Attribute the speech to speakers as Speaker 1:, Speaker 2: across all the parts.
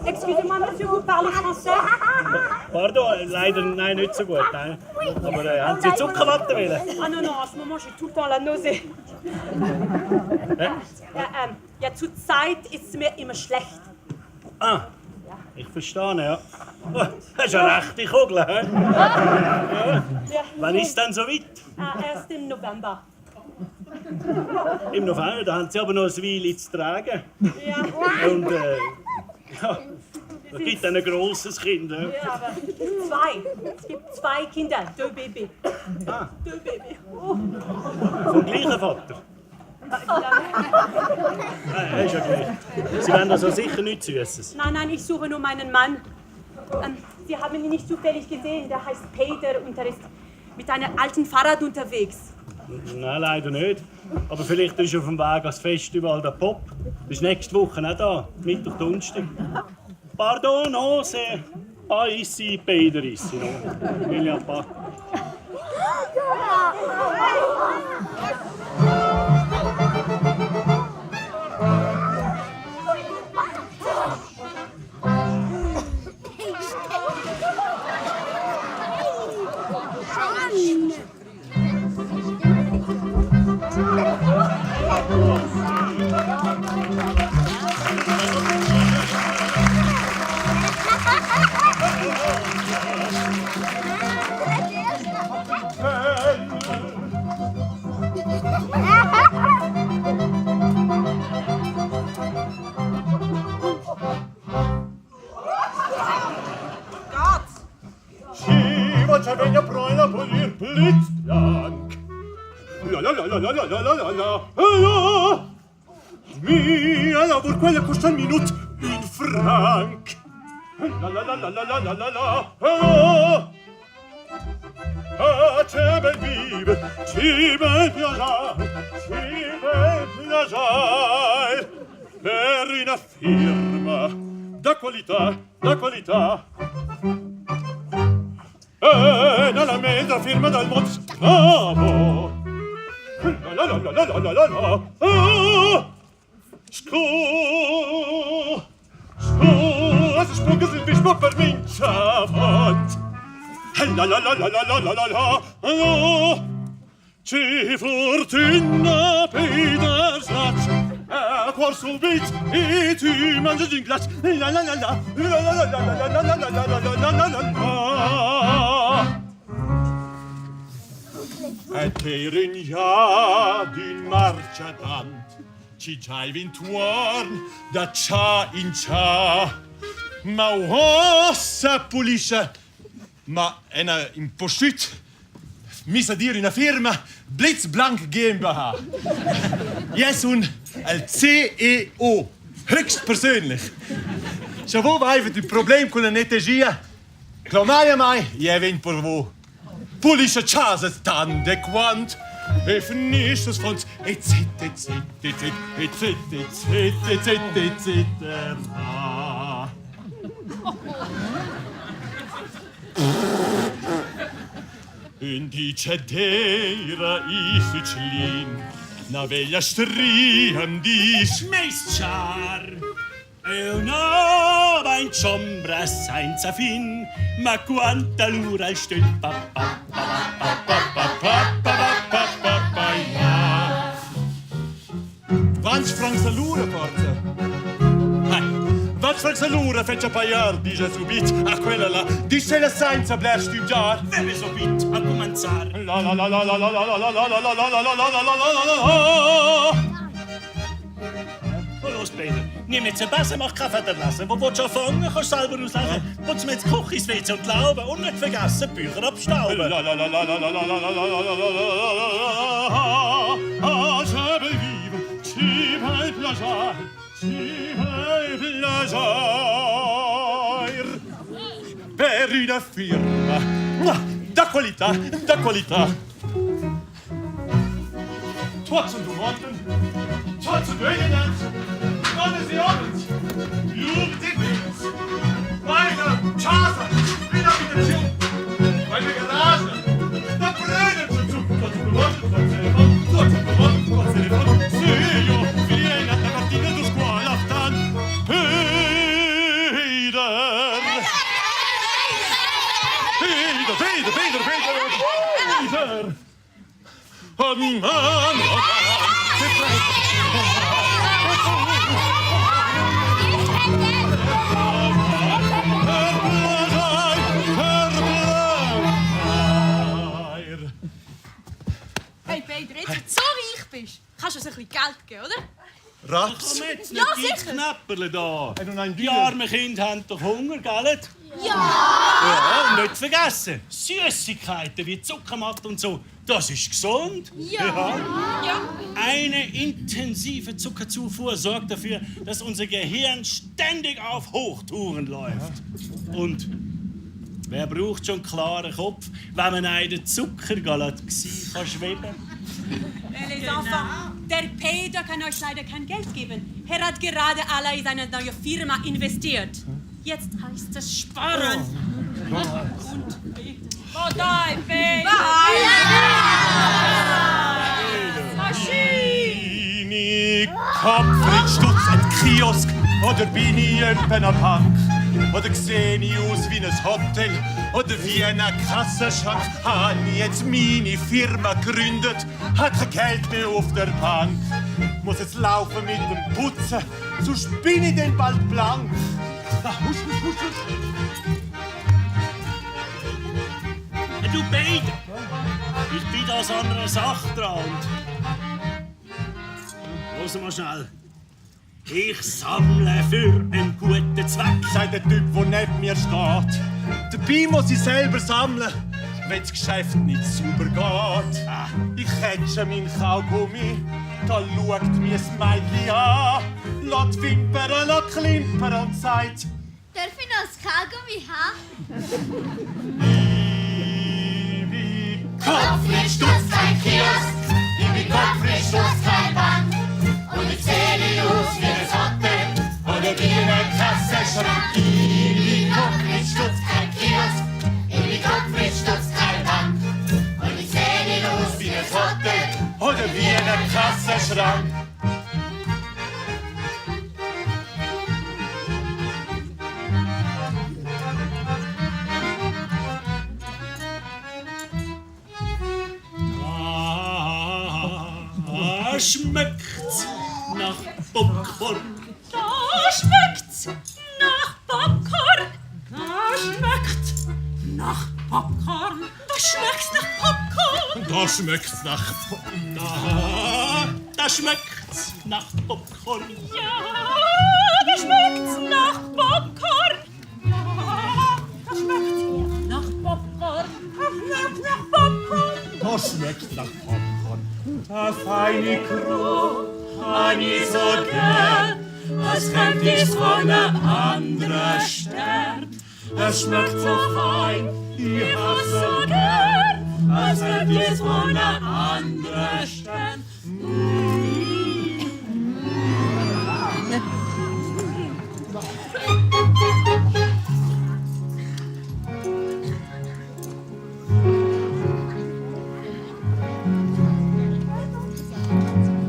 Speaker 1: Excusez-moi, monsieur, vous parlez français?
Speaker 2: Pardon, leider nein, nicht so gut. Nein. Aber haben Sie Zuckerwatte wollen?
Speaker 1: Ah non, non, en ce moment, j'ai tout le temps la nausée. Ja, zur Zeit ist es mir immer schlecht.
Speaker 2: Ah, ich verstehe, ja. Oh, das ist eine rechte Kugel, hä? Ja. Wann ist es denn so weit?
Speaker 1: Erst im November.
Speaker 2: Im November, da haben Sie aber noch eine Weile zu tragen.
Speaker 1: Ja.
Speaker 2: Und ja, da gibt ein grosses Kind. Ja,
Speaker 1: aber zwei. Es gibt zwei Kinder, deux Babys.
Speaker 2: Ah.
Speaker 1: Deux Babys. Oh.
Speaker 2: Vom gleichen Vater? Nein, ist ja gleich. Sie wollen also sicher nichts Süßes.
Speaker 1: Nein, ich suche nur meinen Mann. Sie haben ihn nicht zufällig gesehen, der heißt Peter und er ist mit einem alten Fahrrad unterwegs.
Speaker 2: Nein, leider nicht. Aber vielleicht ist er auf dem Weg ans Festival der Pop. Das ist nächste Woche auch da, Mittwoch, Donnerstag. Pardon, non, c'est pas ici, Peter ici, non. Il n'y a pas.
Speaker 3: Venha proina polir blitzblank. La la la la la la la la la la. Mia lavur quella costa un minut in franc. La la la la la la la la la. Ah, c'è bel vive, c'è bel piacer, c'è bel piacer. Per una firma da qualità, da qualità. Nella mezza firma dal mondo scavo. La la la la la la la la. Es spucke sind wie Spuck per Winterwand. La la la la la la la la la. Ci fortuna Peter Satz. Quar subit e tu mangi in glas. La la la la la la la la la la la la la la la. Et in ja din marciatant. Ci c'hai vintuorn da c'ha in c'ha. Ma ossa pulisce. Ma einer im Postüt. Misa dir in a firma Blitzblank GmbH. Yes un al CEO. Höchstpersönlich. Schau, wo einfach ein Problem con la nettegia. Clamaia mai, je ven por wo. Pulische Chase tande quant. E finisce es von et zit. In die cedera i ficilin, na veglia striam di
Speaker 2: Meistchar e una va in sombra senza fin, ma quanta lura il stel pa pa pa pa pa pa pa pa pa ja.
Speaker 3: 20 francs a lura, forza. Wat francs a lura fece paiar, dice subit, a quella là, dice la senza bler studiar.
Speaker 2: Vere subit a cominciar.
Speaker 3: La la la la la la la la la la la la la la la la la la la.
Speaker 2: Los Peter. Nimm jetzt einen Besen, mach Kaffee lesen. Wo willst du anfangen? Kannst du selber auslesen. Willst du mir jetzt Küche ins WC und lauben? Und nicht vergessen, Bücher abstauben.
Speaker 3: Je vais vivre, ci vai plaisir, ci vai plaisir. Per una firma, da qualità, da qualità. Tots und Worten, tots und Ögenet, Gottes die Abend, Jugend die Wins, meine Chasa, wieder mit der Tür, meine Garage, da brennen schon zu, tots und Worten, tots und Worten, tots und Worten, se io viene a mattina du scuola, tan Peter. Oh Mann,
Speaker 4: Hey Peter, jetzt, wenn du so reich bist, kannst du uns ein bisschen Geld geben, oder?
Speaker 3: Ratz.
Speaker 2: Komm jetzt
Speaker 4: Ja,
Speaker 2: nicht die
Speaker 4: sicher.
Speaker 2: Knäpperle da.
Speaker 3: Und ein
Speaker 2: Die
Speaker 3: Bier.
Speaker 2: armen Kinder haben doch Hunger, gell?
Speaker 4: Ja!
Speaker 2: Ja, und nicht vergessen, Süßigkeiten wie Zuckermatt und so, das ist gesund.
Speaker 4: Ja!
Speaker 2: Eine intensive Zuckerzufuhr sorgt dafür, dass unser Gehirn ständig auf Hochtouren läuft. Und wer braucht schon einen klaren Kopf, wenn man einen Zuckergalaxie kann schweben?
Speaker 1: Les enfants, der Peter kann euch leider kein Geld geben. Er hat gerade alle in seine neue Firma investiert. Jetzt heißt es sparen.
Speaker 4: Oh nein, Peter!
Speaker 3: Maschini, Kopfrit, Stutz, ein Kiosk oder bin ich etwa eine Bank? Oder sehe ich aus wie ein Hotel oder wie eine Kassenschrank? Habe ich jetzt meine Firma gegründet, hat kein Geld mehr auf der Bank. Muss jetzt laufen mit dem Putzen, sonst bin ich denn bald blank. Husch, husch, husch, husch.
Speaker 2: Du Peter, ich bin da an einer Sache dran. Los mal schnell. Ich sammle für einen guten Zweck.
Speaker 3: Sagt der Typ, der neben mir steht. Dabei muss ich selber sammeln, wenn das Geschäft nicht sauber geht. Ich catche meinen Kaugummi, da schaut mich das Mädchen an, lässt wimpern, lässt klimpern und sagt:
Speaker 5: Darf ich noch das Kaugummi haben?
Speaker 3: Ich bin
Speaker 5: Kopfrit, Stutz, kein Kiosk. Ich bin Kopfrit, Stutz, kein Bank. Und ich sehe nicht aus wie ein Hotel oder wie ein Kassenschrank. Ich bin Kopfrit, Stutz, kein Kiosk. Ich bin Kopfrit, Stutz, kein Bank. Und ich sehe nicht aus wie ein Hotel
Speaker 3: oder wie ein Kassenschrank.
Speaker 2: Da schmeckt's nach Popcorn.
Speaker 1: Da schmeckt's nach Popcorn. Da schmeckt's nach Popcorn. Da schmeckt's nach Popcorn.
Speaker 3: Da schmeckt's nach
Speaker 2: Da schmeckt's nach Popcorn.
Speaker 1: Ja, da schmeckt's nach Popcorn. Ja, da schmeckt's nach Popcorn. Da schmeckt's nach Popcorn.
Speaker 3: Da schmeckt's nach Popcorn. Eine feine Kruh hab ich so gern, als könnt ich's von einem anderen Stern. Es schmeckt so fein, ich hab's so gern, als könnt ich's von einem anderen Stern.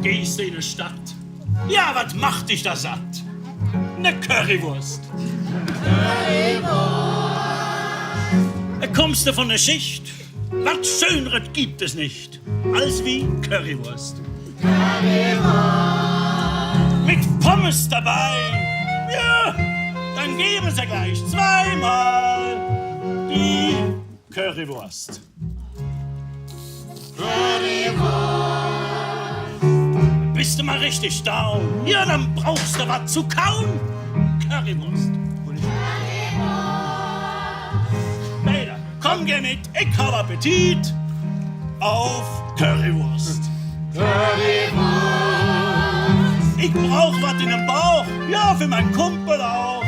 Speaker 2: Gehst du in die Stadt? Ja, was macht dich da satt? Ne Currywurst. Kommst du von der Schicht? Was Schöneres gibt es nicht als wie Currywurst. Mit Pommes dabei. Ja, dann geben sie gleich zweimal die bist du mal richtig down. Ja, dann brauchst du was zu kauen. Currywurst. Peter, komm, geh mit, ich hab Appetit auf Currywurst. Ich brauch was in den Bauch, ja, für meinen Kumpel auch.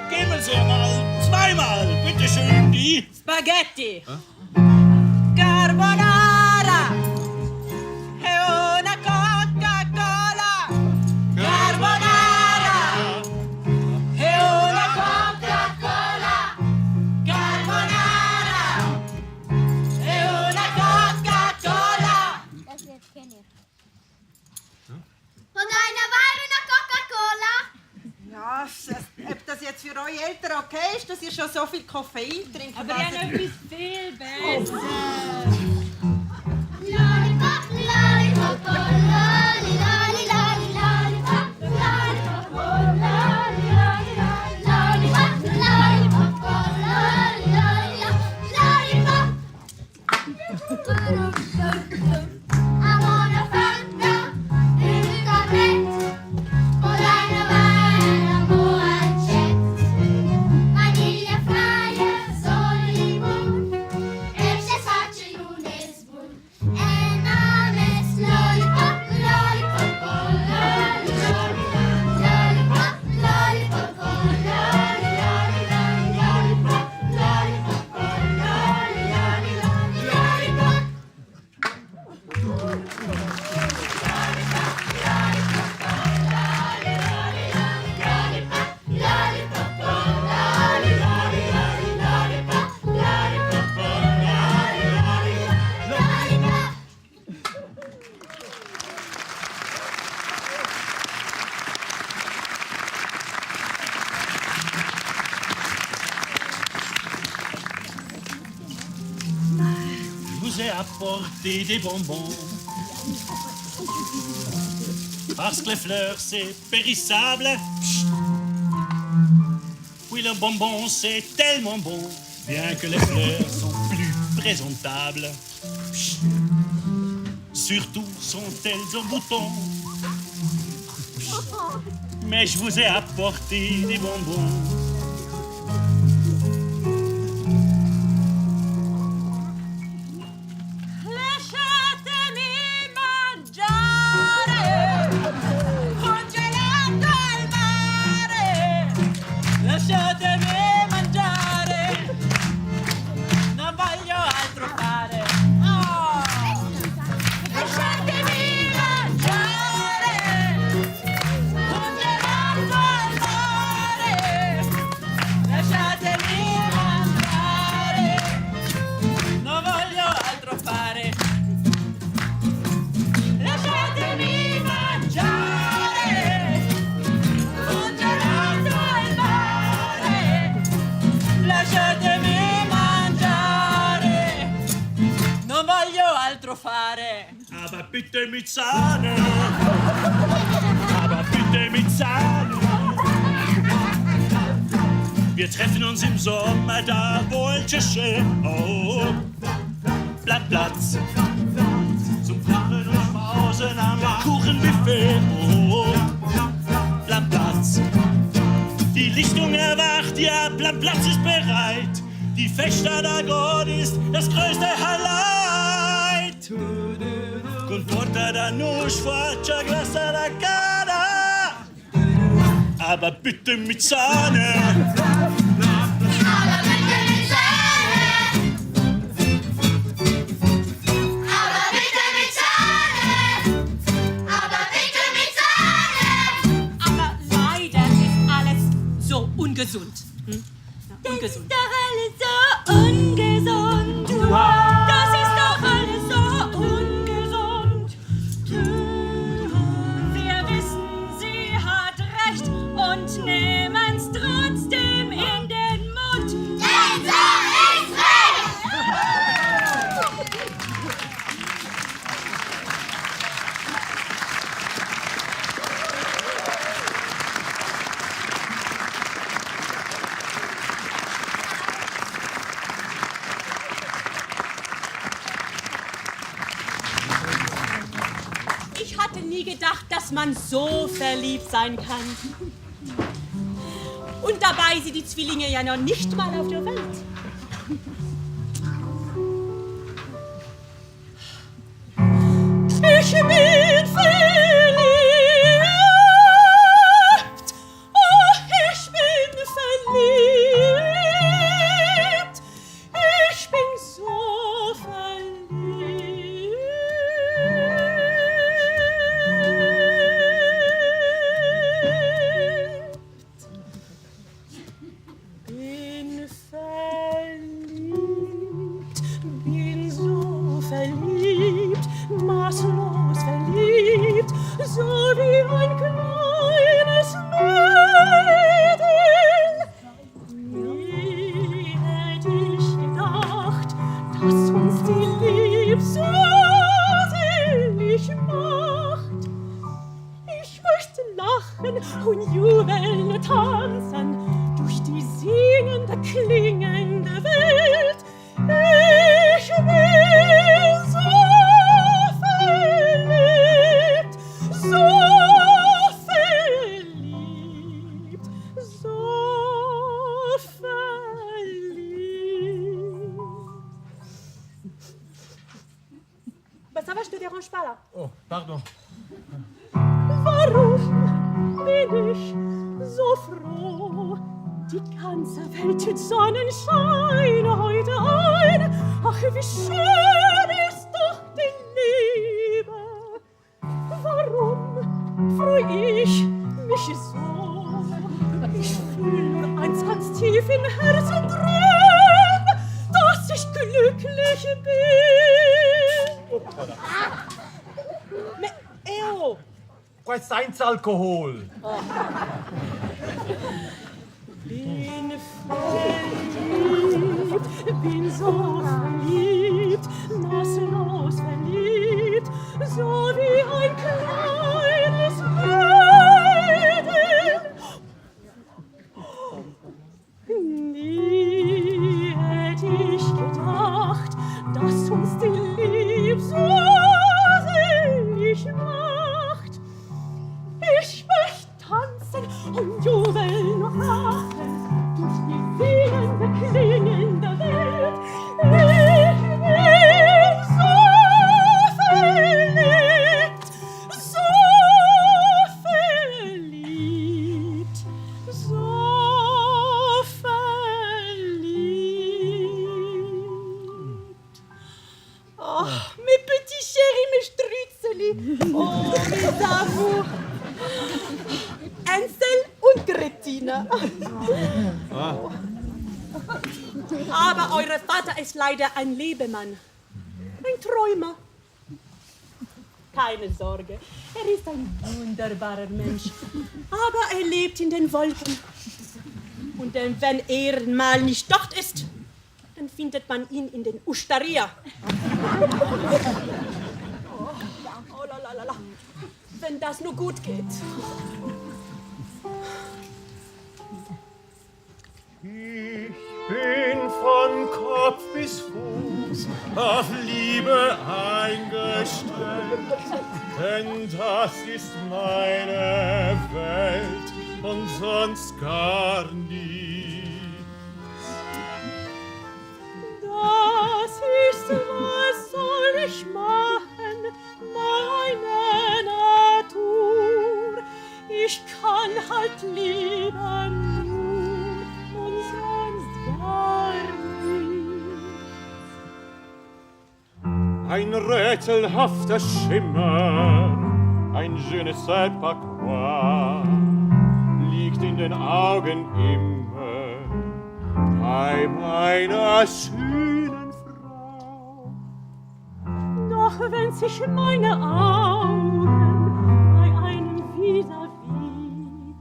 Speaker 2: Geben Sie mal zweimal, bitteschön, die
Speaker 1: Spaghetti. Carbonara. E una Coca-Cola. Carbonara. E una Coca-Cola. Carbonara. E una Coca-Cola.
Speaker 6: Das jetzt kenne ich. Und einer Wein und eine Coca-Cola?
Speaker 7: Ja, ob das jetzt für euch Eltern okay ist, dass ihr schon so viel Koffein trinkt.
Speaker 1: Aber ich habe noch etwas viel besser.
Speaker 6: Lollipop, lollipop, oh, lolli, lolli, lolli, lollipop, lollipop, oh, lolli, lolli, lolli, lollipop, lollipop, oh, lolli, lolli, lollipop. I want a Fanta in a cabrette, und eine Wein am Vanillefreie Solimon, welches hat schon Junesbun. Enormes Lollipop, Lollipop, oh, lolli, lolli, lollipop, Lollipop, oh, lolli, lolli, lollipop, Lollipop, oh, lolli, lolli, lollipop.
Speaker 2: Je vous ai apporté des bonbons. Parce que les fleurs, c'est périssable. Psst. Oui, le bonbon, c'est tellement bon. Bien que les fleurs sont plus présentables. Psst. Surtout sont-elles en bouton. Psst. Mais je vous ai apporté des bonbons.
Speaker 1: Lasciatemi mangiare un gelato al mare. Lasciatemi mangiare, non voglio altro fare. Oh. Lasciatemi mangiare un gelato al mare. Lasciatemi mangiare, non voglio altro fare. Lasciatemi mangiare un gelato al mare. Lasciatemi mangiare, non voglio altro fare.
Speaker 2: Aber bitte mit Sahne. Aber bitte mit Sahne. Wir treffen uns im Sommer da, wo el Tschechien. Oh, Platz. Zum Kuchen und Schmausen am Kuchenbuffet. Oh, Platz. Die Lichtung erwacht, ja, Platz ist bereit. Die Fechter da Gott ist das größte Highlight. Con torta da Nuss, faccia glassa da cara. Aber bitte mit Sahne.
Speaker 6: Aber bitte mit Sahne. Aber bitte mit Sahne. Aber bitte mit Sahne.
Speaker 1: Aber leider ist alles so ungesund. Ja, ungesund.
Speaker 6: Doch alles so ungesund.
Speaker 1: Das ist doch alles so ungesund. Wir wissen, sie hat recht und nehmen's trotzdem in den Mund.
Speaker 6: Denn so ist recht.
Speaker 1: nie gedacht, dass man so verliebt sein kann. Und dabei sind die Zwillinge ja noch nicht mal auf der Welt. Ich bin verliebt, oh, ich bin verliebt, ich bin so verliebt. Bin verliebt, bin so verliebt, maßlos verliebt, so wie ein kleines Mädel. Nie hätte ich gedacht, dass uns die Liebe so selig macht. Ich möchte lachen und jubeln und tanzen durch die singende, klingende Welt. Ich bin so verliebt, so verliebt, so verliebt. Ben, ça va, je te dérange pas là.
Speaker 3: Oh, pardon.
Speaker 1: Warum bin ich so froh? Die ganze Welt tut Sonnenschein heute ein. Ach, wie schön ist doch die Liebe. Warum freu ich mich so? Ich fühl nur eins ganz tief im Herzen drin, dass ich glücklich bin. Mais, oh!
Speaker 3: Qua senza alcohol.
Speaker 1: Bin verliebt, bin so verliebt, maßlos verliebt, so wie ein kleines Mädel. Nie hätte ich gedacht, dass uns die Liebe so selig macht. Ich möchte tanzen und jubeln und lachen durch die singende, klingende Welt. Ich bin so verliebt, so verliebt, so verliebt. Oh, mes petits chéris, mes Strützeli. Oh, mes amours. Hänsel und Grettina. Aber euer Vater ist leider ein Lebemann, ein Träumer. Keine Sorge, er ist ein wunderbarer Mensch, aber er lebt in den Wolken. Und wenn er mal nicht dort ist, dann findet man ihn in den Osteria. Oh la la la la, wenn das nur gut geht.
Speaker 3: Ich bin von Kopf bis Fuß auf Liebe eingestellt, denn das ist meine Welt und sonst gar nichts.
Speaker 1: Das ist, was soll ich machen, meine Natur. Ich kann halt lieber nur und sonst gar nichts.
Speaker 3: Ein rätselhafter Schimmer, ein je ne sais pas quoi, liegt in den Augen immer bei meiner schönen Frau.
Speaker 1: Doch wenn sich meine Augen bei einem Vis-à-vis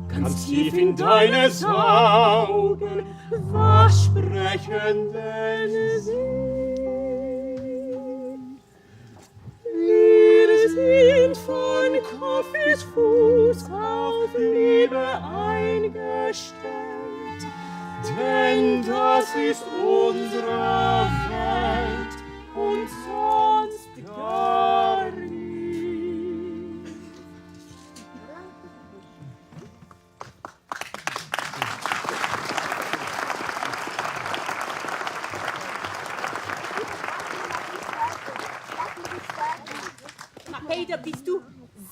Speaker 1: ganz tief in deines Augen, was sprechen denn sie? Wir sind von Kopf bis Fuß auf Liebe eingestellt, denn das ist unsere Welt und sonst gar nichts. Peter, bist du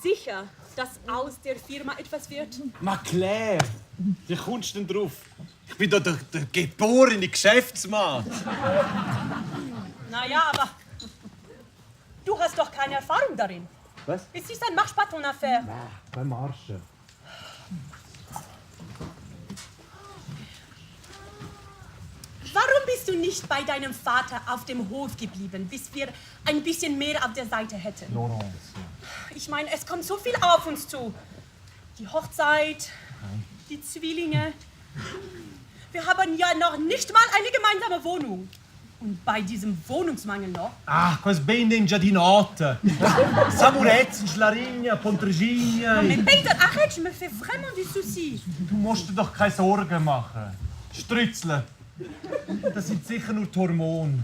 Speaker 1: sicher, dass aus der Firma etwas wird?
Speaker 3: Ma Claire, wie kommst du denn drauf? Ich bin doch der geborene Geschäftsmann.
Speaker 1: Naja, aber du hast doch keine Erfahrung darin.
Speaker 3: Was?
Speaker 1: Es ist ein marche pas ton affaire.
Speaker 3: Beim Marschen.
Speaker 1: Warum bist du nicht bei deinem Vater auf dem Hof geblieben, bis wir ein bisschen mehr auf der Seite hätten?
Speaker 3: Laurence.
Speaker 1: Ich meine, es kommt so viel auf uns zu. Die Hochzeit, die Zwillinge. Wir haben ja noch nicht mal eine gemeinsame Wohnung. Und bei diesem Wohnungsmangel noch.
Speaker 3: Ah, quasi bene in giardinate. Samurezzi, Schlarigna, Pontregina.
Speaker 1: Mais Peter, arrête, je me fais vraiment des soucis.
Speaker 3: Du musst dir doch keine Sorgen machen. Strützeln. Das sind sicher nur die Hormone.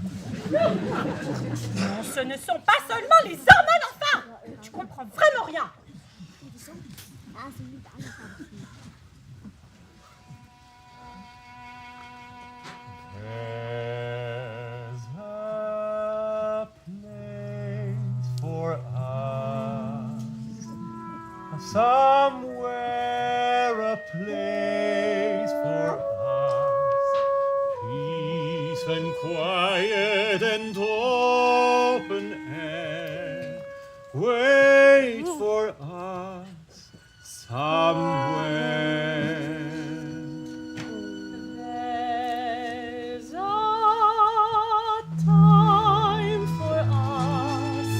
Speaker 1: Non, ce ne sont pas seulement les hormones, enfin! Je comprends vraiment rien.
Speaker 3: There's a place for us. Somewhere a place for us. Peace and quiet and open air. Wait for us somewhere.
Speaker 1: There's a time for us,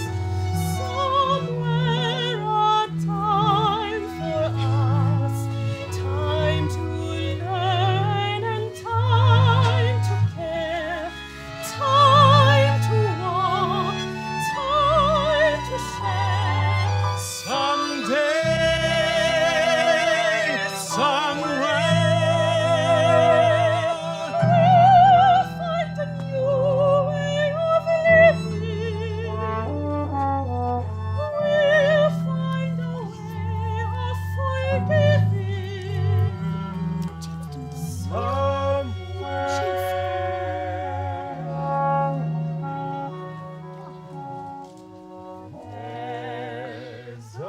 Speaker 1: somewhere a time for us, time to learn and time to care, time to walk, time to share.
Speaker 3: Someday, somewhere.
Speaker 1: We'll find a new way of living. We'll find a way of forgiving.
Speaker 3: There's a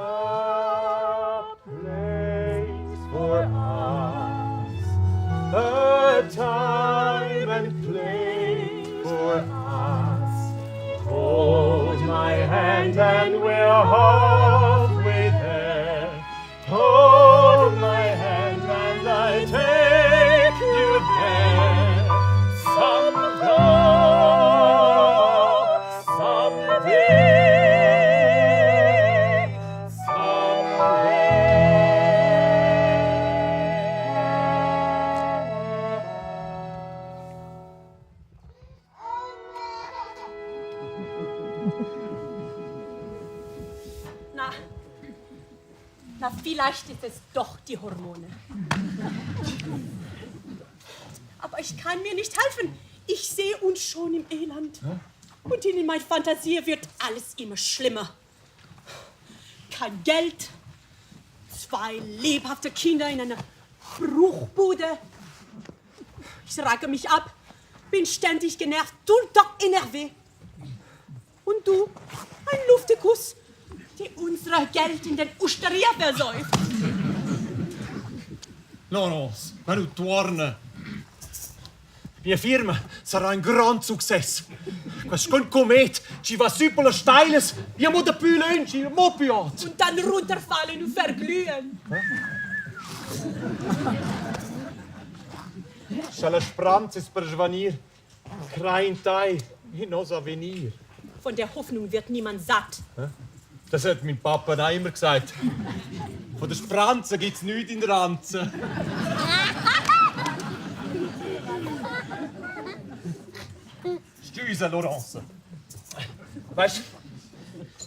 Speaker 3: place for us, a time and place for us. Hold my hand and we're halfway there. Hold my hand and I take you there. Someday,
Speaker 1: Na, vielleicht ist es doch die Hormone. Aber ich kann mir nicht helfen. Ich sehe uns schon im Elend. Und in meiner Fantasie wird alles immer schlimmer. Kein Geld, 2 lebhafte Kinder in einer Bruchbude. Ich racke mich ab, bin ständig genervt, tout le temps énervé. Und du, ein Luftekuss, die unser Geld in den Osteria versäuft.
Speaker 3: Laurence, wenn du torna. Mia firma sarà un gran successo. Questo comet ci va super lo steiles. Io mo da più lungi, mo più alt.
Speaker 1: Und dann runterfallen und verglühen.
Speaker 3: C'è la speranza per svanir. Kein Teil in nos avenir.
Speaker 1: Von der Hoffnung wird niemand satt.
Speaker 3: Das hat mein Papa auch immer gesagt. Von der Speranza gibt's nichts in der Ranze. Stüse, Laurence. Weißt du,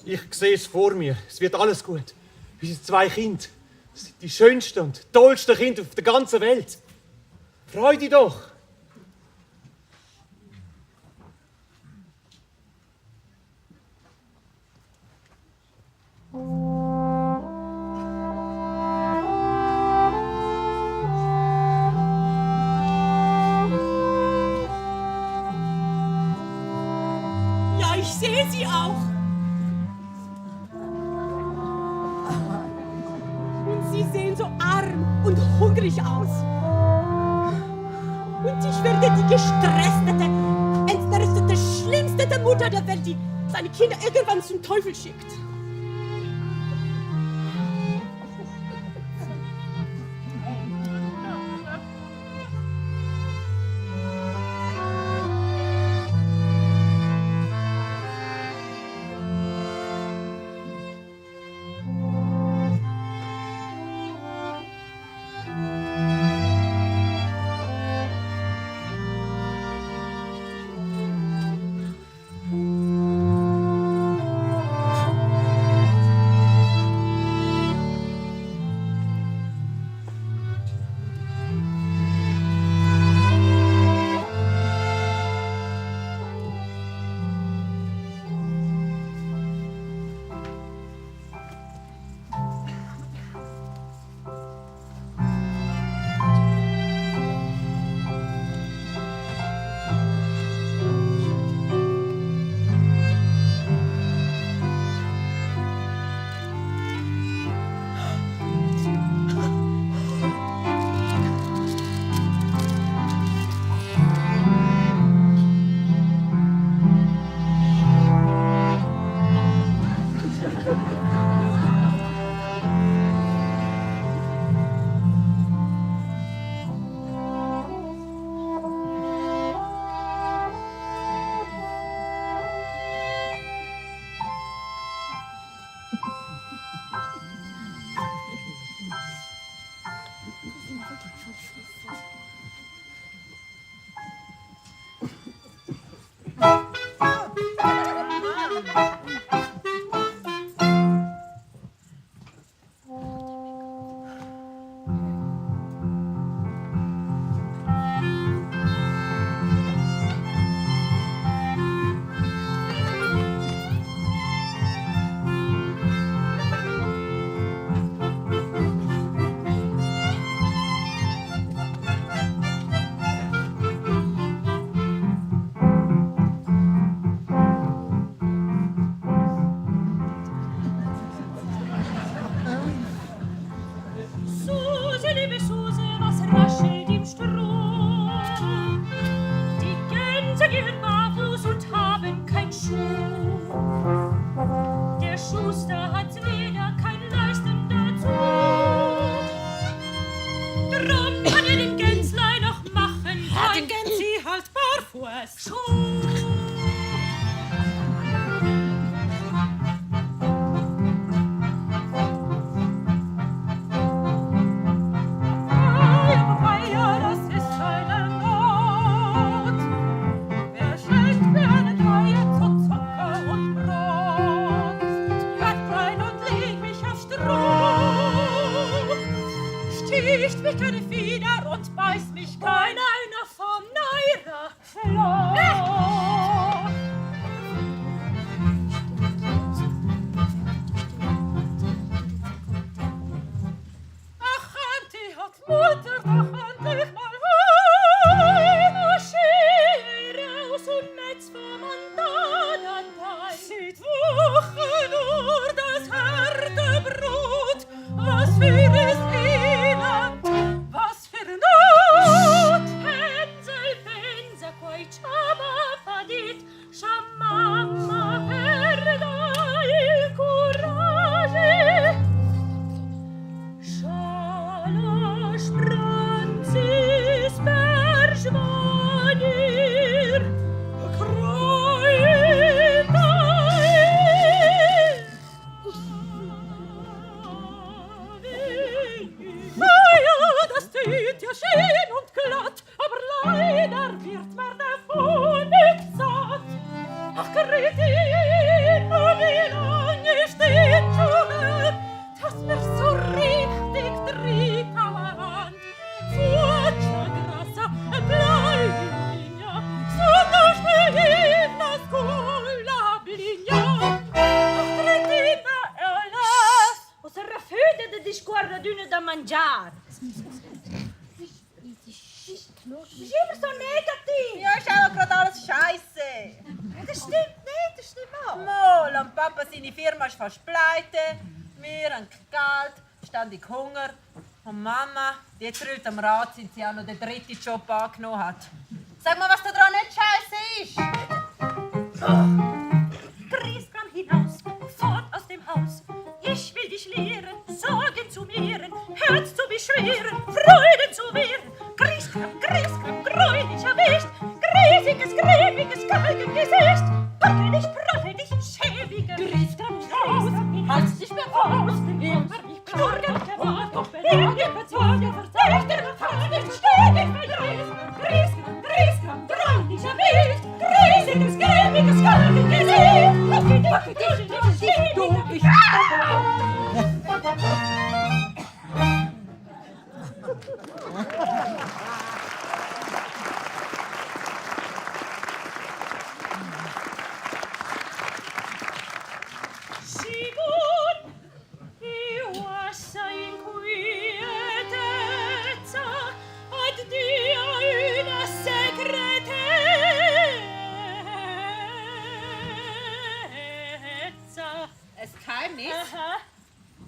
Speaker 3: ich sehe es vor mir. Es wird alles gut. Unsere 2 Kinder. Das sind die schönsten und tollsten Kinder auf der ganzen Welt. Freu dich doch.
Speaker 1: Ja, ich sehe sie auch. schrecklich aus. Und ich werde die gestresstete, entrüstete, schlimmste Mutter der Welt, die seine Kinder irgendwann zum Teufel schickt.
Speaker 7: Firma ist fast pleite, wir haben kein Geld, ständig Hunger. Und Mama, die trüllt am Rad, seit sie auch noch den dritten Job angenommen hat. Sag mal, was da dran nicht scheiße ist.
Speaker 6: Griesgram hinaus, fort aus dem Haus. Ich will dich lehren, Sorgen zu mehren, Herz zu beschweren, Freuden zu wehren. Griesgram, gräulich erwischt, gräsiges, gräbiges, Galgengesicht. Packelig, praffelig, schäbige Griesgram raus, halt's dich mehr aus, immer nicht knurren, der Wort, doch beherrlich, verzweifelt, verzeichnet, verfasst, stetig, Griesgram, gräulich erwischt, gräsiges, gräbiges, Galgengesicht. Packelig, du, ich...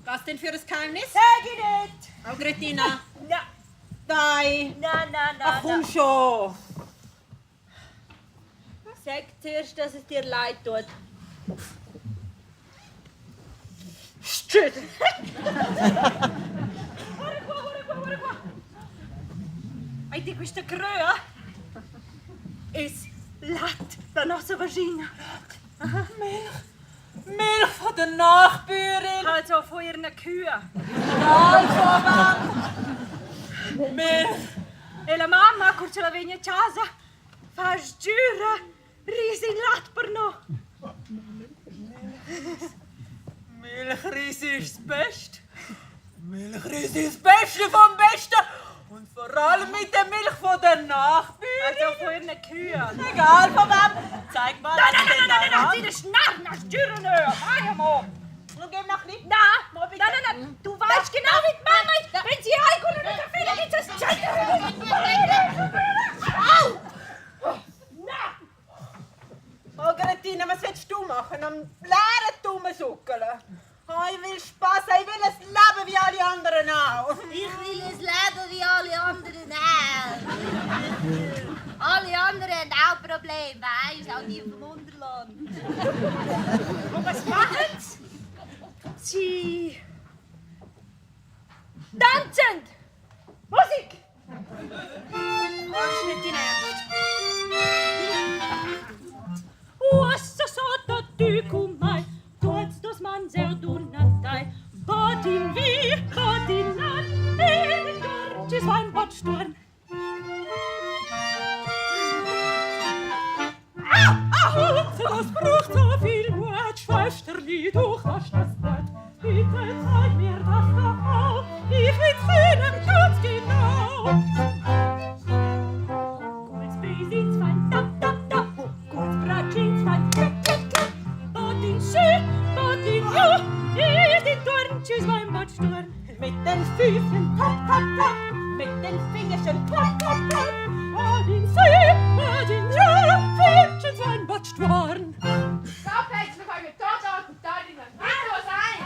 Speaker 7: Was denn für ein Geheimnis?
Speaker 1: Sag ich nicht!
Speaker 7: Oh, Grettina.
Speaker 1: Ja.
Speaker 7: Nein.
Speaker 1: Na.
Speaker 7: Ach, komm schon.
Speaker 1: Sag zuerst, dass es dir leid tut.
Speaker 7: Stüt.
Speaker 6: Ai, di questa cröa es lat la nostra vagina.
Speaker 7: Milch von der Nachbürin.
Speaker 6: Also von ihren Kühen.
Speaker 7: Milch.
Speaker 6: E la mamma, quando ce la viene a casa, fa giura, risi in lat per no.
Speaker 7: Milchreis ist das Beste. Milchreis ist das Beste vom Besten. Und vor allem mit der Milch von der Nachbürin.
Speaker 6: Also von ihren Kühen.
Speaker 7: Egal von wem. Zeig mal,
Speaker 6: Nein, sie ist Schnarr, nach Stüren höher. Mach
Speaker 7: Und gib noch nicht.
Speaker 6: Nein, du weißt genau, wie die Mama ist. Wenn sie Alkohol in der Kaffee, dann gibt es Au!
Speaker 7: Oh, Grettina, was willst du machen? Am leeren dummen Suckeln? Oh, ich will Spaß haben, ich will ein Leben wie alle anderen auch.
Speaker 8: Ich will ein Leben wie alle anderen auch. Alle anderen haben auch Probleme, weisst auch die vom Unterland.
Speaker 6: Und was machen sie? Sie tanzen! Musik!
Speaker 7: Kannst nicht in Ernst.
Speaker 6: Uossa sotto tykkumai, tuots tos manser dunnattai. Botin vi, botin nan, eden dortjes vain botstorn. Das braucht so viel Mut, schweifst der Lied durch das Bett. Bitte zeig mir das doch auch, ich will's sehen ganz genau. Kurz Beisins fein, da, kurz Bratschins fein, klick, Botin schön, Botin jo, die Dornches beim Botstorn.
Speaker 7: Mit den Füßen, tap, mit den Fingerchen, klapp.
Speaker 6: Botin schön, Botin jo, Dornches beim Botstorn.
Speaker 4: Stop, jetzt noch einmal da und da in der Mitte sein.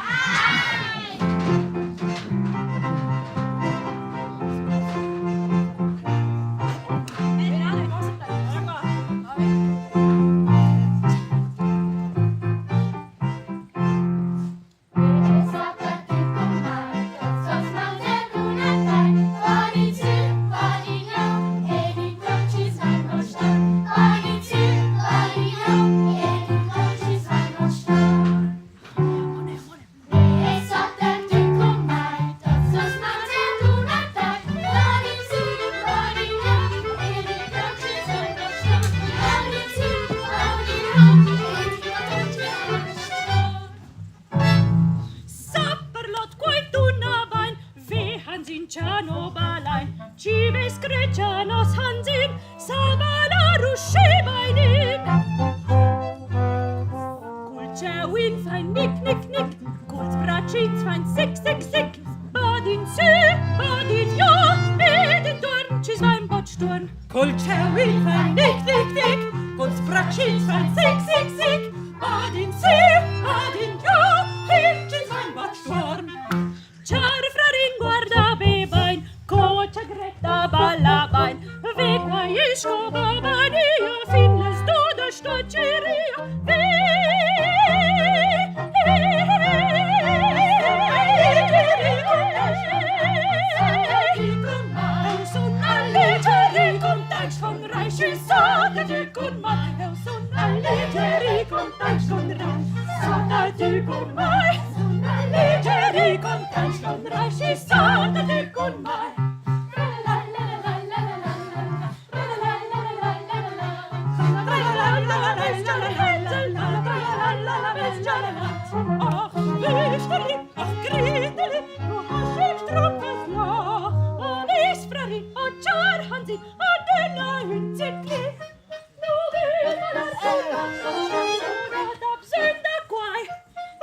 Speaker 6: Ciao, frarin, guarda, beve. kein Stundenreich, Sonntag und Mai. Ligerig und kein Stundenreich ist Sonntag und Mai. Ach, Wisterli, ach, Grettina, du hast ich trunken nach. Und ich frage, oh, Jar, Hansi, oh, Dünner, Hünzigli. Nu will man das Sonntag ab Sünder Quai.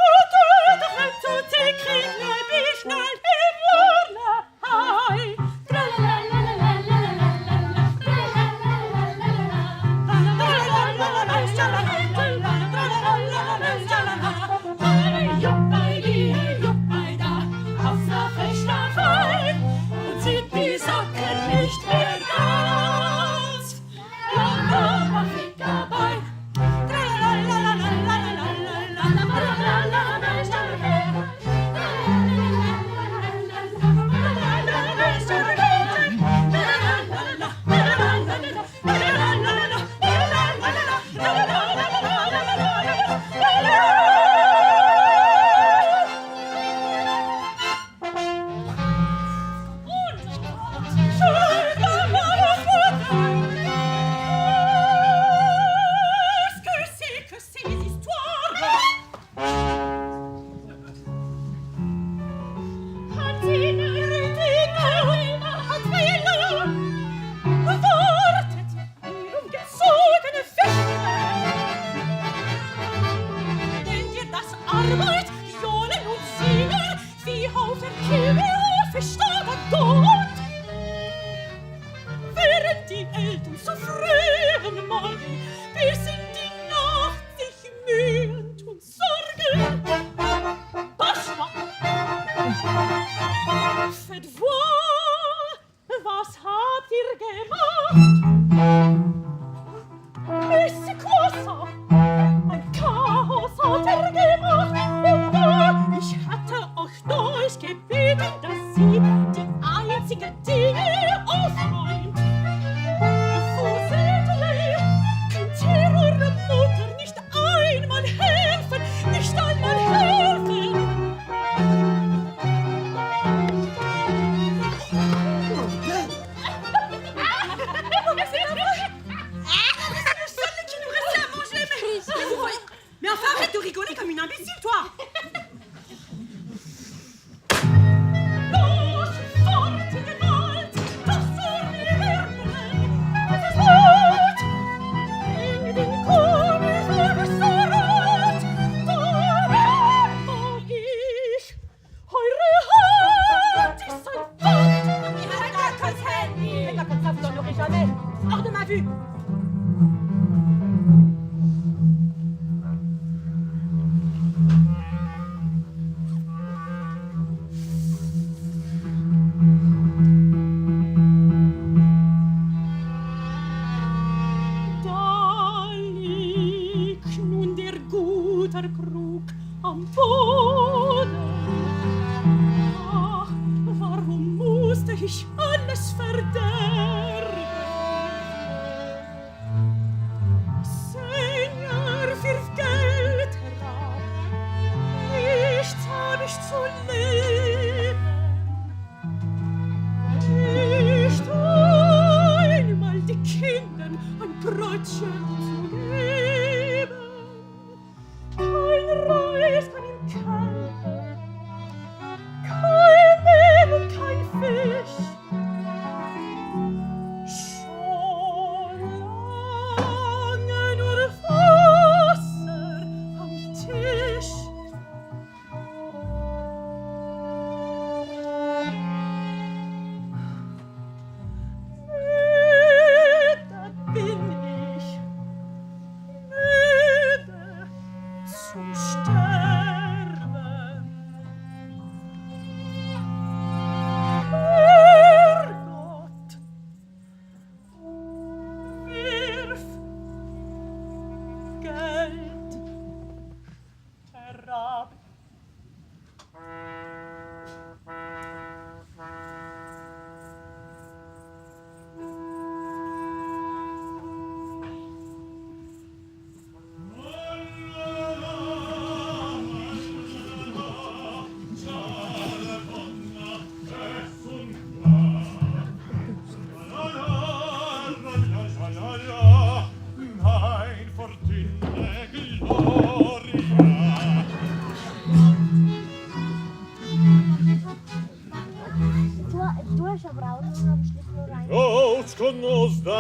Speaker 6: Und du, doch ein Zuzig, krieg nur wie schnell im Jurla, hei.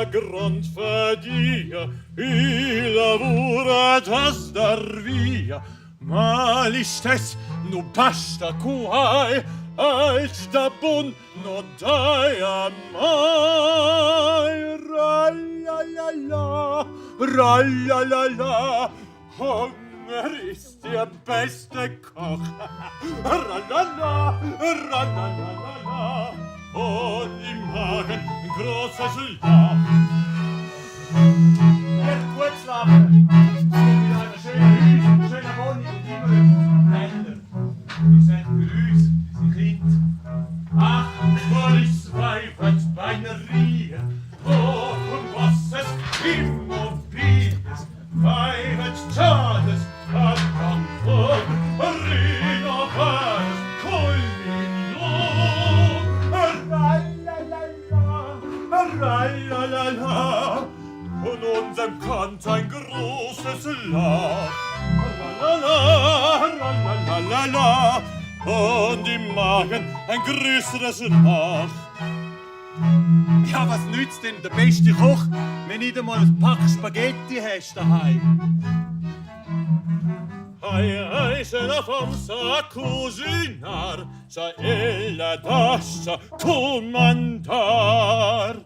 Speaker 3: grande fadia, il lavoro das dar via, ma l'istes no basta quai, als da bun no dai a mai. Ra-la-la-la, Hunger ist der beste Koch. Ra-la-la, ra-la-la-la-la, und im Magen ein großes Loch. Wird gut schlafen. Es gibt wieder eine schöne Hüse, eine schöne Wohnung und immer Länder. Wir sind für uns, unsere Kinder. Ach, wohl ist weibet bei einer Rie. Oh, und was es immobil ist, weibet schades, Anton, Rino, Weiß, Kulminion. Ra-la-la-la, von unserem Kant ein großes Lach. Ra-la-la-la, und im Magen ein größeres Nach. Ja, was nützt denn der beste Koch, wenn nicht einmal ein Pack Spaghetti hast daheim? Hai, se la famsa cucinar, sa ella dascia comandar.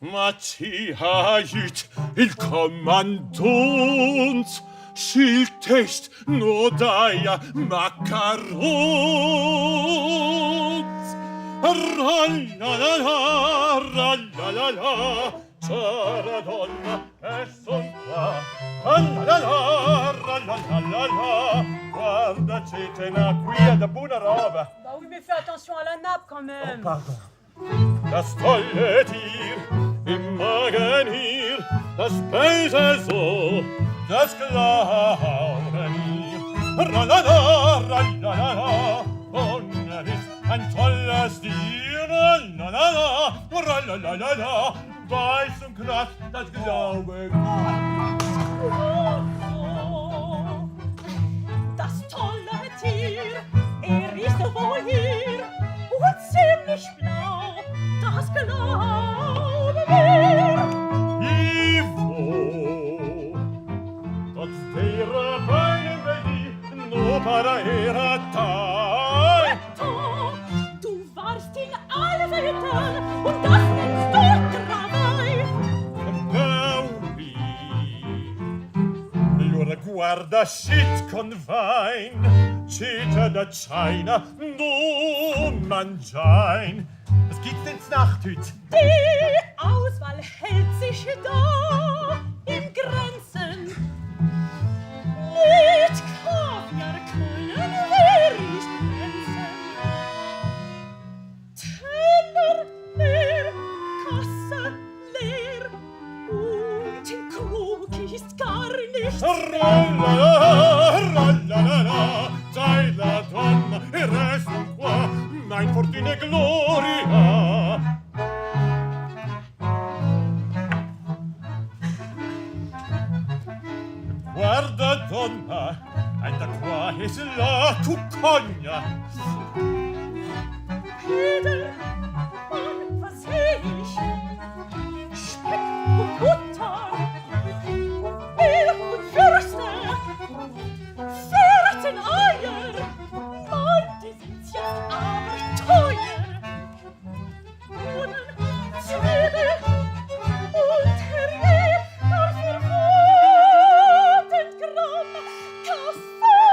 Speaker 3: Ma ci aiut il commandant, sil test no daia macarons. Ra-la-la-la, ra-la-la-la, c'era donna e son qua. Ra-la-la-la, ra-la-la-la, guarda c'è tena qui da buona roba.
Speaker 1: Bah oui, mais fais attention à la nappe quand même.
Speaker 3: Oh, pardon. Das tolle Tier im Magen hier, das Speise so, das Glauben mir. Ra-la-la, ra-la-la-la, und ist ein tolles Tier. Ra-la-la-la, ra-la-la-la, weiß und krass, das Glauben.
Speaker 6: Das tolle Tier, ist wohl hier und ziemlich blau, das glaube mir.
Speaker 3: Ivo, das terra beine vedi, no para era tai.
Speaker 6: Du warst in alle Welten und das nennst du Travail.
Speaker 3: Allora guarda shit con wein, Cita da China, no mangiain. Was gibt's denn Nacht heute?
Speaker 6: Die Auswahl hält sich da in Grenzen. Mit Kaviar können wir nicht glänzen. Teller leer, Kasse leer und im Krug ist gar nichts mehr.
Speaker 3: Ra-la-la-la, dai la donna e resto qua, mein fortuna e gloria. Guarda donna, da qua è la cucogna.
Speaker 6: Edelmann, was seh ich? Speck und Butter, Mehl und Würste, 14 Eier, nein, die sind jetzt aber teuer. Bohnen, Zwiebel und Terrier, dafür 100 Gramm Kaffee.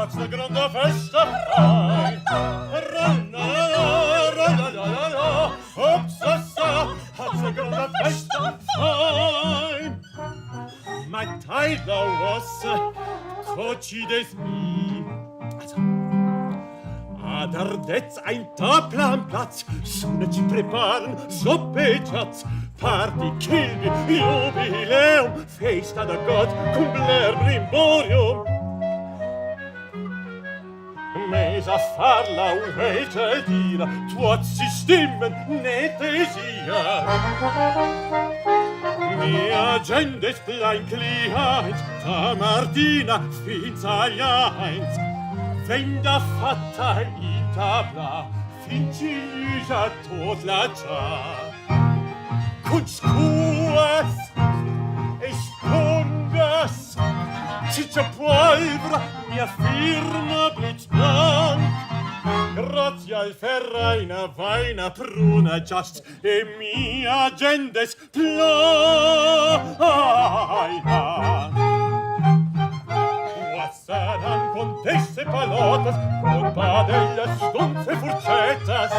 Speaker 3: Hat's ne grande festa frei. Hat's ne grande festa frei. Mein Tyler was Coci des mi. Also, Ardez ein Taplamplatz, Sonne ci preparen, Soppetschatz, Party, Kilby, Jubiläum, Festa da Gott, cum bler brimborium. Mesa farla uvelte dira, tuot si stimmen, ne desia. Mia gendes blankli eins, da Martina finza eins. Wenn der Vater in tabla, finci luja tot la già. Cunscuas, espongas, ciccia polvra, mia firma blitzblank. Grazie al ferraina, vaina, pruna, just, e mia gendes plaina. Saran contesse palotas, colpa delle stonze furcettas.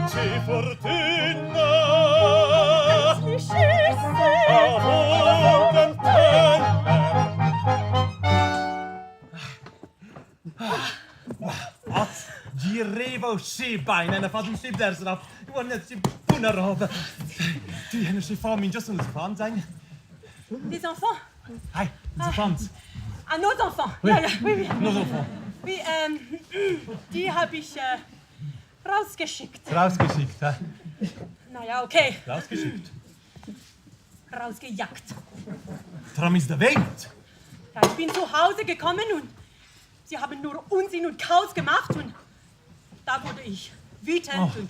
Speaker 3: Ci fortuna, ahonden
Speaker 9: Wat? Die revo zeebein en dan valt die schip daar eraf. Je wordt net die poener op. Die hebben ze van mij just ons van zijn.
Speaker 1: Les enfants?
Speaker 9: Hi, onze Franz.
Speaker 1: Ah, nos enfants.
Speaker 9: Oui.
Speaker 1: Ja, ja, oui, oui.
Speaker 9: Nos enfants.
Speaker 1: Oui, die habe ich rausgeschickt.
Speaker 9: Rausgeschickt, hè?
Speaker 1: Naja, okay.
Speaker 9: Rausgeschickt.
Speaker 1: Rausgejagt.
Speaker 9: Tram ist der Welt.
Speaker 1: Ja, ich bin zu Hause gekommen und sie haben nur Unsinn und Chaos gemacht und da wurde ich wütend und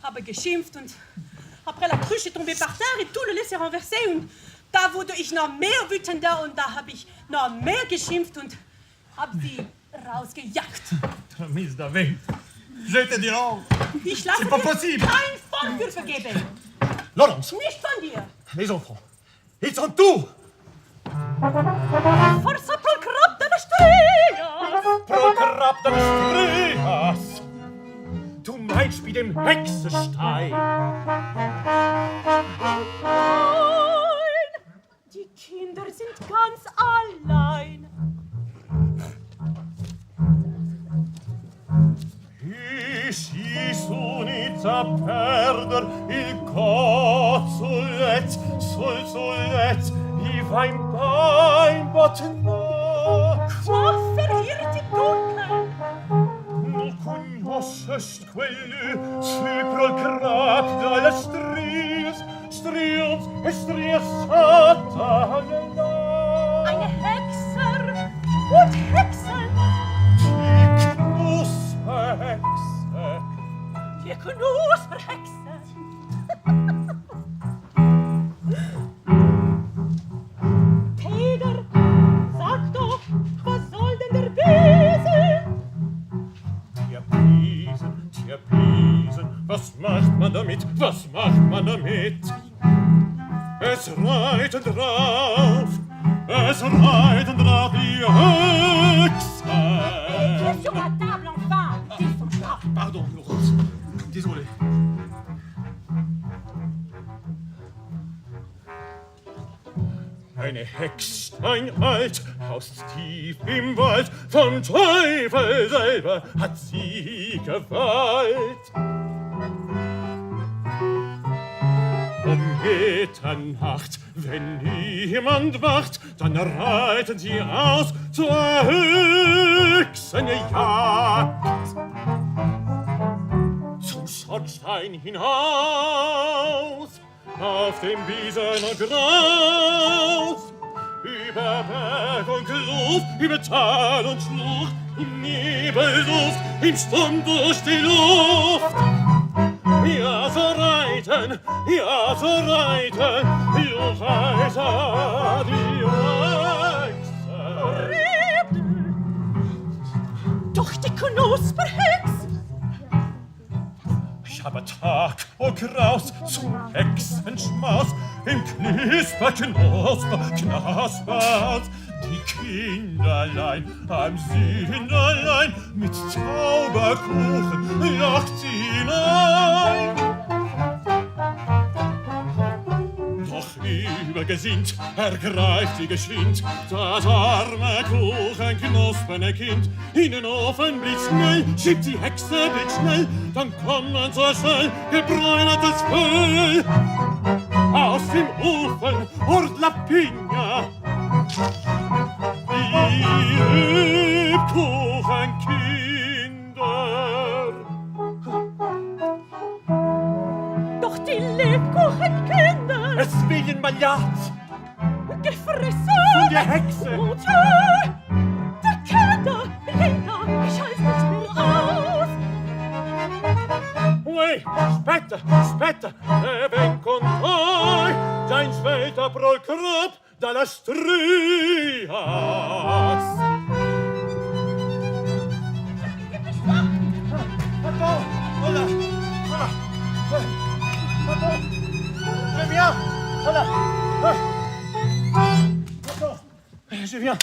Speaker 1: habe geschimpft und après la cruche est tombée par terre et tout le lait s'est renversé und da wurde ich noch mehr wütender und da habe ich noch mehr geschimpft und habe sie rausgejagt.
Speaker 9: Tram ist der Welt. Jette dir auf.
Speaker 1: Ich lasse
Speaker 9: C'est pas
Speaker 1: dir
Speaker 9: possible.
Speaker 1: kein Fortwürfe geben.
Speaker 9: Laurence,
Speaker 1: Nicht von dir.
Speaker 9: les enfants, ils sont tous.
Speaker 1: Forza pro crop de Streas.
Speaker 3: Pro Grab des Streas. Du meinst wie dem Hexenstein.
Speaker 1: Nein, die Kinder sind ganz allein.
Speaker 3: Si s'unizza a perder il cozzolez, solzolez, i va in bein bottenach.
Speaker 1: Was verirrt die Dunkel?
Speaker 3: Nu conoscest quelli sopra il crap dalla stries, strios e striassata nella.
Speaker 1: Eine Hexer und Hexen.
Speaker 3: Die Knusperhexe.
Speaker 1: Die Knusperhexe. Peter, sag doch, was soll denn der Wiese?
Speaker 3: Tierpiesen, was macht man damit, was macht man damit? Es reiten drauf die Hexen.
Speaker 1: Pieds sur la table, enfin. Défends-toi.
Speaker 9: Pardon, Laurence. Désolé.
Speaker 3: Eine Hexstein alt, haust tief im Wald, vom Teufel selber hat sie Gewalt. Um Mitternacht, wenn niemand wacht, dann reiten sie aus zur Hexenjagd. Zum Schornstein hinaus, auf dem Wiesen und Graus, über Berg und Kluft, über Tal und Schlucht, im Nebelduft, im Sturm durch die Luft. Ja, so reiten, du Reiter, die Hexe.
Speaker 1: Doch die Knusperhexe.
Speaker 3: Ich habe Tag, o Graus, zum Hexenschmaus, im Knusperknusperknasperhaus. Die Kinderlein am Sünderlein, mit Zauberkuchen lacht sie hinein. Doch übergesinnt ergreift sie geschwind das arme Kuchenknusperne Kind. In den Ofen blitzschnell schiebt die Hexe blitzschnell, dann kommen so schnell gebräunertes Fell. Aus dem Ofen hort la Pigna, die Lebkuchenkinder.
Speaker 1: Doch die Lebkuchenkinder
Speaker 9: Es willen maljat.
Speaker 4: Gefressen!
Speaker 9: Von der Hexe!
Speaker 4: Mon Dieu! Der Kater! Lena, ich halte nicht mehr aus!
Speaker 3: Uè, aspetta, ven con toi, già in sveta pro il crop dalla strias.
Speaker 9: Attends, voilà. Attends, je viens, voilà. Attends, je viens.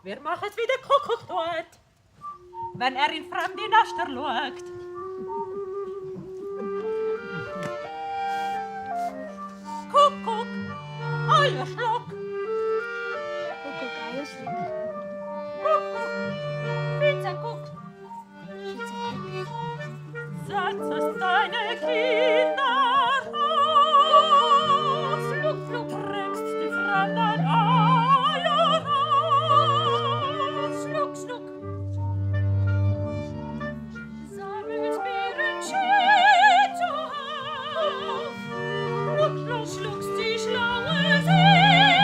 Speaker 6: Wer macht wie der Kuckuck dort, wenn in fremde Nester schaut? Kuckuck, Eierschluck.
Speaker 8: Kuckuck, Eierschluck.
Speaker 6: Kuckuck, Pizzakuck. Setzest deine Kinder aus, Fluck, Fluck, bringst die fremden Eier raus, Schluck, Schluck. Sammelt Beerenschätze auf, Schluck, Schluck, schluckst die schlaue See.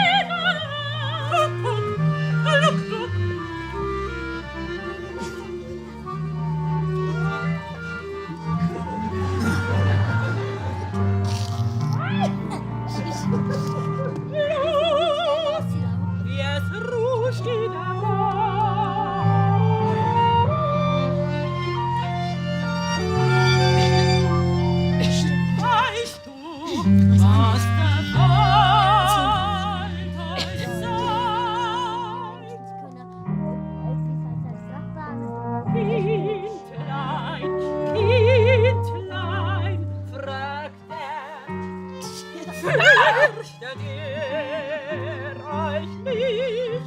Speaker 7: Verachtet ihr euch nicht?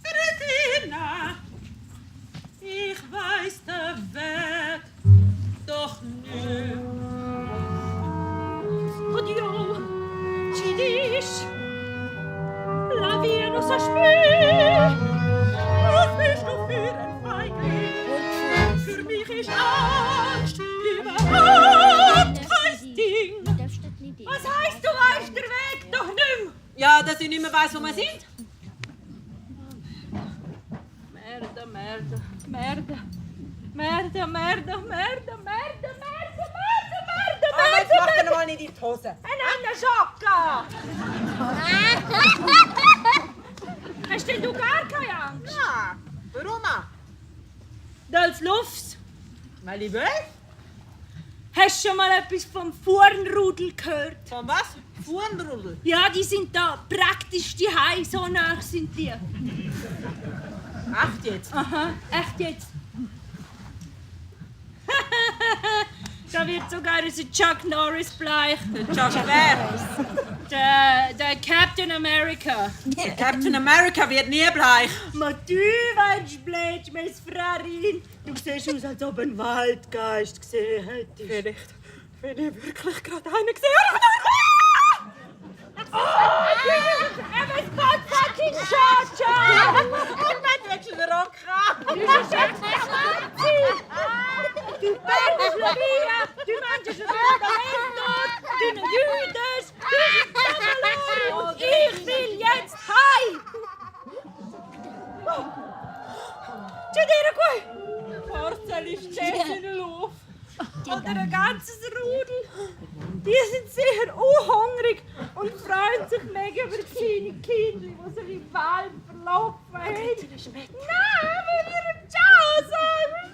Speaker 1: Grettina, ich weiß der Weg doch nicht.
Speaker 6: Oddio, ci dici? La via non so spät.
Speaker 1: Was bist du für ein Feigling? Für mich ist Angst überhaupt kein Ding.
Speaker 6: Was heißt, du weißt der Weg doch nicht?
Speaker 7: Ja, dass ich nicht mehr weiss, wo wir sind.
Speaker 6: Merda, merda, merda. Merda, merda, merda, merda, merda, merda, merda,
Speaker 7: Aber jetzt mach dir mal nicht in die Hose.
Speaker 6: Ein anderer Schocka! Hast denn du gar keine Angst?
Speaker 7: Ja, warum?
Speaker 6: Als Luft.
Speaker 7: Weil ich will.
Speaker 6: Hast du schon mal etwas vom Fuhrenrudel gehört?
Speaker 7: Von was? Fuhrenrudel.
Speaker 6: Ja, die sind da praktisch die Hai, so nah sind die.
Speaker 7: Echt jetzt?
Speaker 6: Aha, echt jetzt. Da wird sogar unser Chuck Norris bleich.
Speaker 7: Der Chuck wer?
Speaker 6: Der Captain America.
Speaker 7: Der Captain America wird nie bleich.
Speaker 1: Ma du weinst blöd, mein Frarin. Du siehst aus, als ob ein Waldgeist gesehen hättest.
Speaker 7: Vielleicht, wenn ich wirklich gerade einen gesehen habe.
Speaker 6: Es geht fucking Cha-Cha!
Speaker 7: Und dann kriegst du den Rock an.
Speaker 6: Du bist jetzt Du Bergschlawia, du Menschen du Jüdes, du bist ich will jetzt heim!
Speaker 1: Marcel ist in der Luft. Oder ein ganzes Rudel. Die sind sicher hungrig und freuen sich mega über kleine Kinder, die so wie Welpen verlaufen haben. Nein, wir wollen Ciao sagen.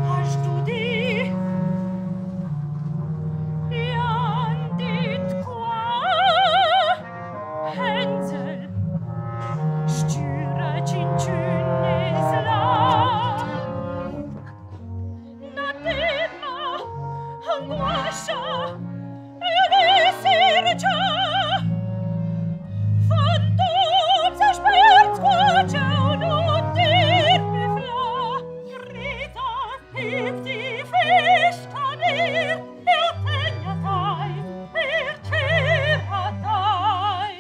Speaker 1: Hast du die? Ja, dit qua Hänsel, stüre cinciunesla. Natema, anguascia, e desire già. Phantom, se spert squaccia, non dir mi fla. Rita, heb die Fischka mir, tenjatai, ceratai.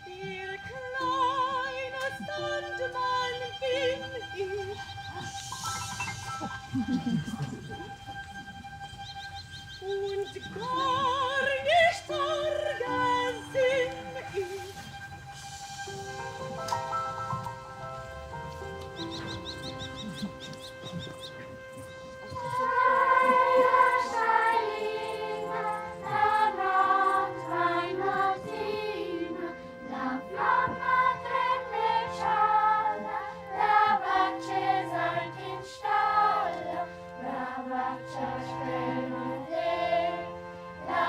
Speaker 1: Der kleine Sandmann bin ich. Und gar nicht arge sinn ich.
Speaker 5: La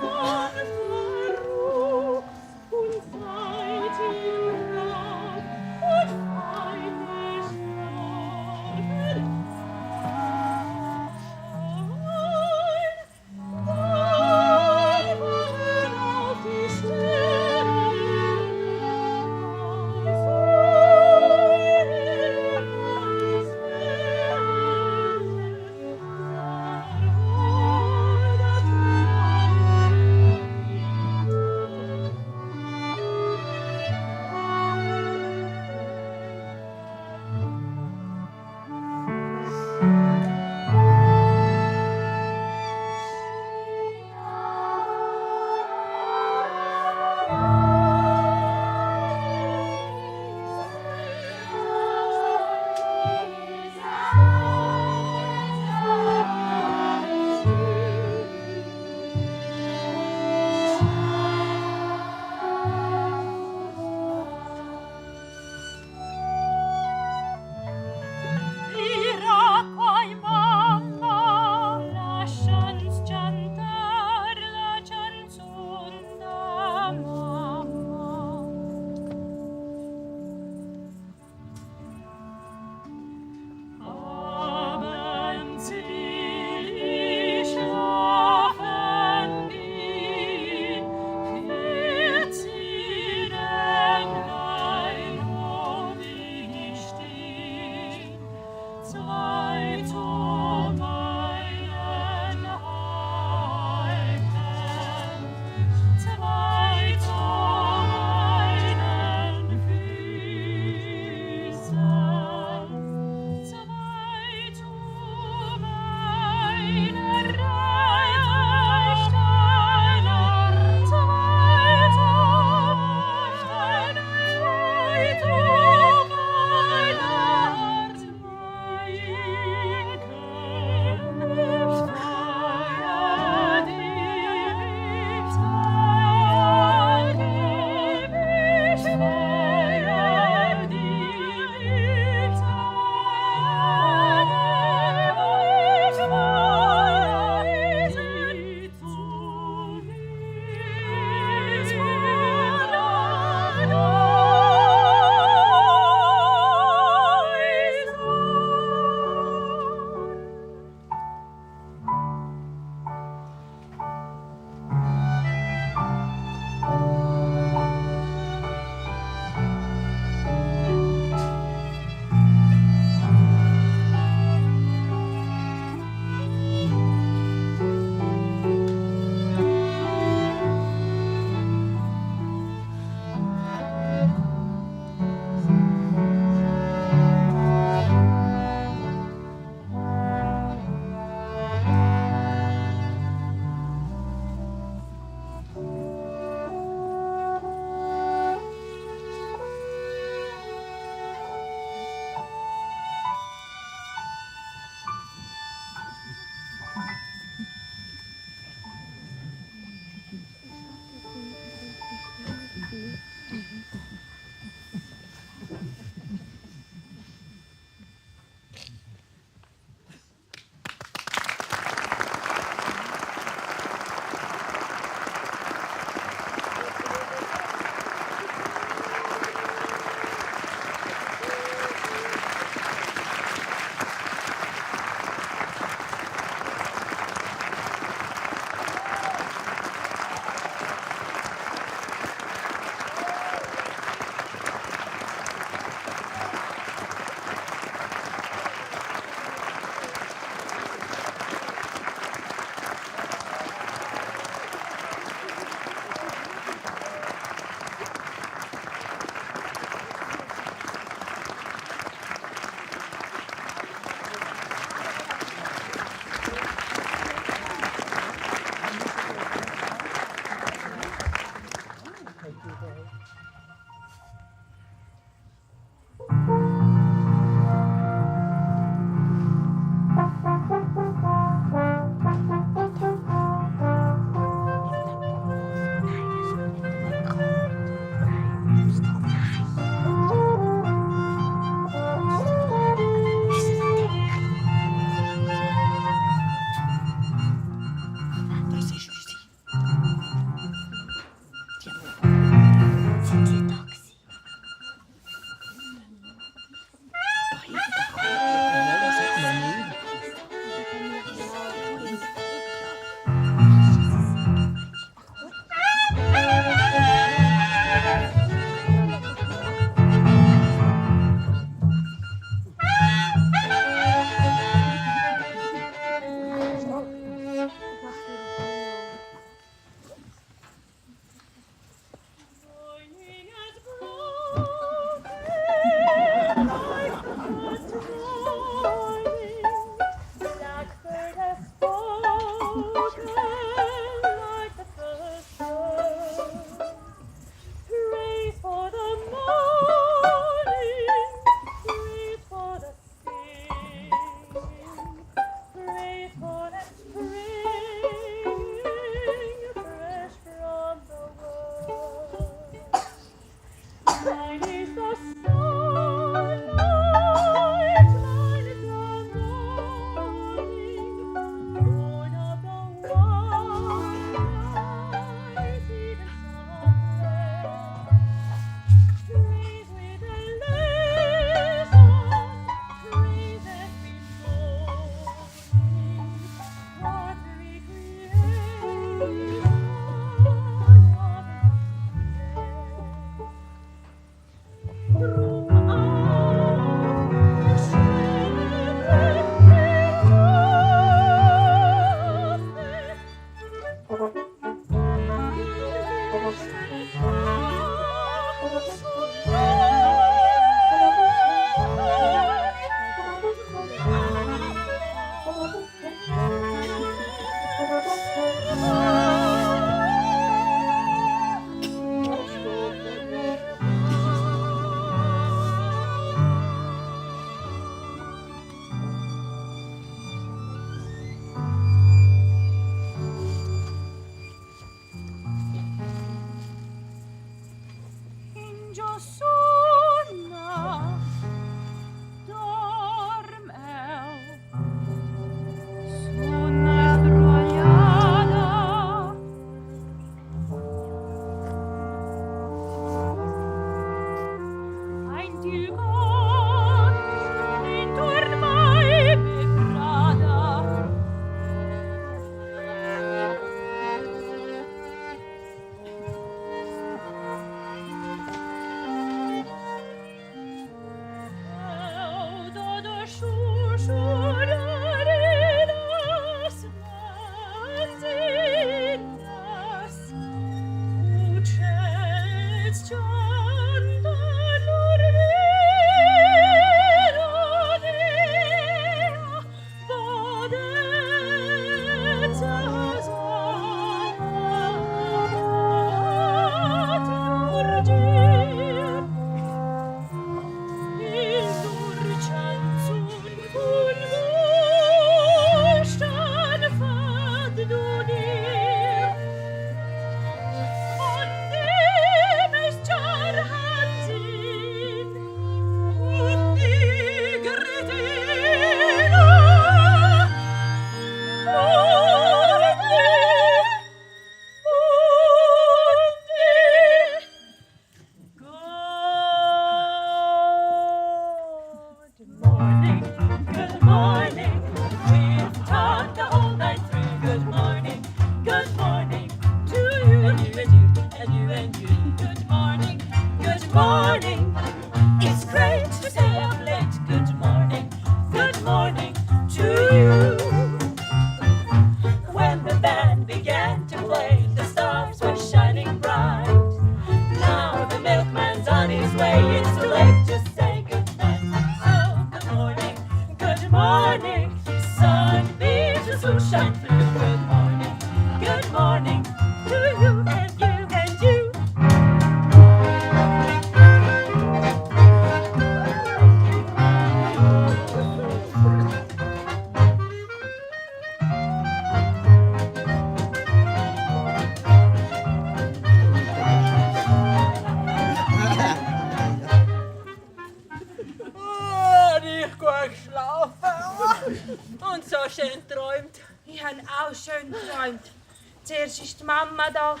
Speaker 7: Zuerst war die Mama da und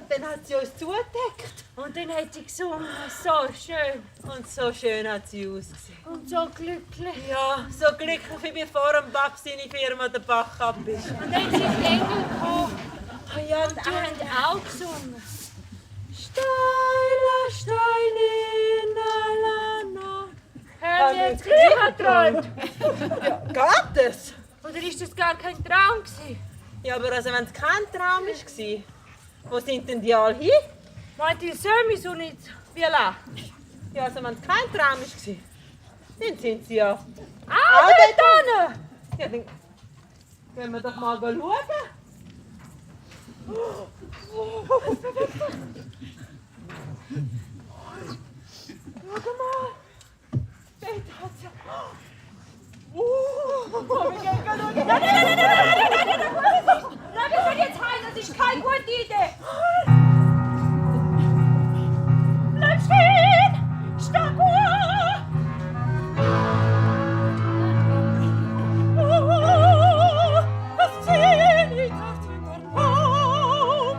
Speaker 7: dann hat sie uns zugedeckt.
Speaker 1: Und dann hat sie gesungen, so schön.
Speaker 7: Und so schön hat sie ausgesehen.
Speaker 1: Und so glücklich.
Speaker 7: Ja, so glücklich wie vor dem Bab seine Firma der Bach ab ist.
Speaker 1: Und dann sind die Engel gekommen.
Speaker 7: Oh ja,
Speaker 1: und die haben auch gesungen.
Speaker 7: Steile, steile,
Speaker 1: Haben Sie jetzt gleich geträumt?
Speaker 7: Ja, geht das?
Speaker 1: Oder ist das gar kein Traum gewesen?
Speaker 7: Ja, aber also, wenn es kein Traum war, wo sind denn die alle hin?
Speaker 1: Meint ihr sowieso nicht? Wie lang?
Speaker 7: Ja, also wenn es kein Traum war, dann sind sie ja...
Speaker 1: Auch dort hinten!
Speaker 7: Ja, dann gehen wir doch mal schauen. Schau mal! Dort hat sie... Wir gehen gerade...
Speaker 1: Nein! Wir sind jetzt heim, das ist keine gute Idee! Bleib stehen! Stopp!
Speaker 5: Was seh ich auf den Baum?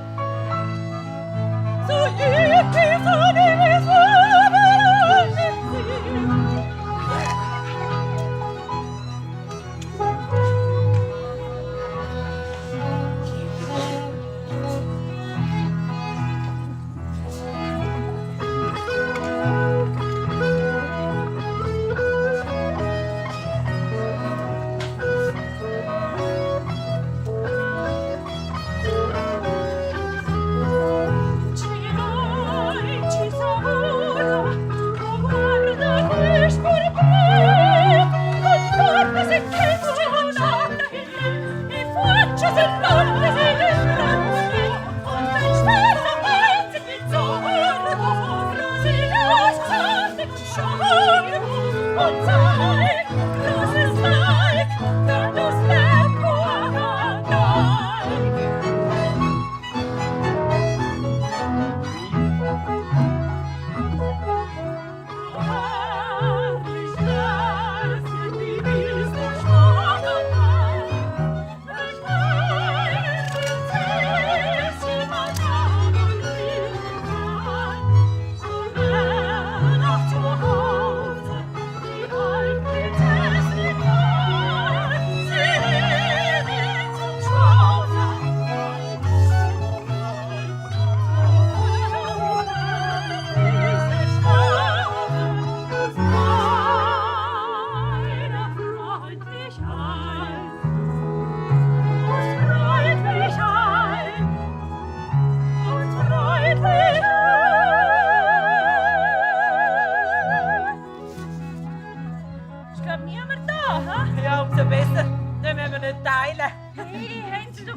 Speaker 5: So ist die Sonne so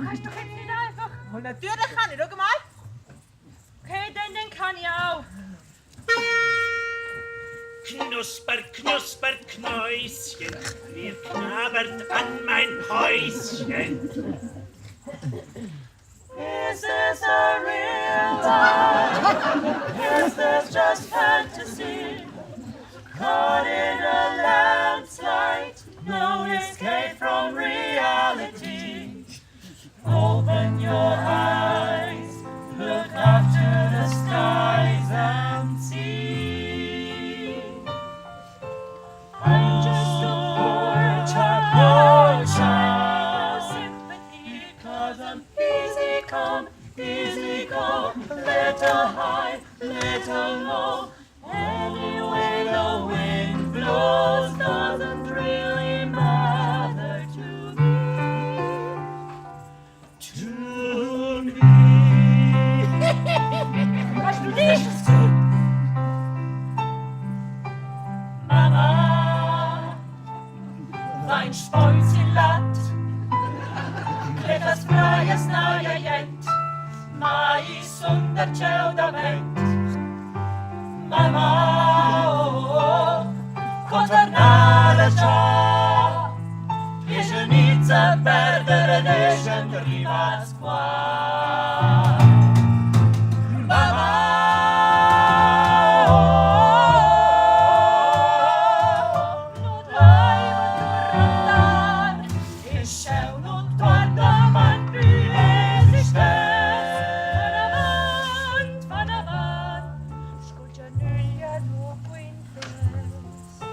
Speaker 6: kannst doch jetzt nicht einfach.
Speaker 7: Und natürlich kann ich, schau mal.
Speaker 6: Okay, dann kann ich auch.
Speaker 2: Knusper, knusper, Knäuschen, wer knabbert an mein Häuschen?
Speaker 6: Is this a real life? Is this just fantasy? Caught in a landslide, no escape from reality. Open your eyes, look up to the skies and see. I'm just a poor child, no sympathy, 'cause I'm easy come, easy go, little high, little low. Anyway the wind blows doesn't really matter to me. To me. Hast du nichts zu? Mama, mein Späuzchen latt, kletters freies naja jent, mais under ciaudament. Mama, oh, con tornare già, e je inizia a perdere le gente arrivati qua. Mama, oh, non dai tornare, e c'è un guarda man più esistente. Van avant, escucha nella tua quintessa.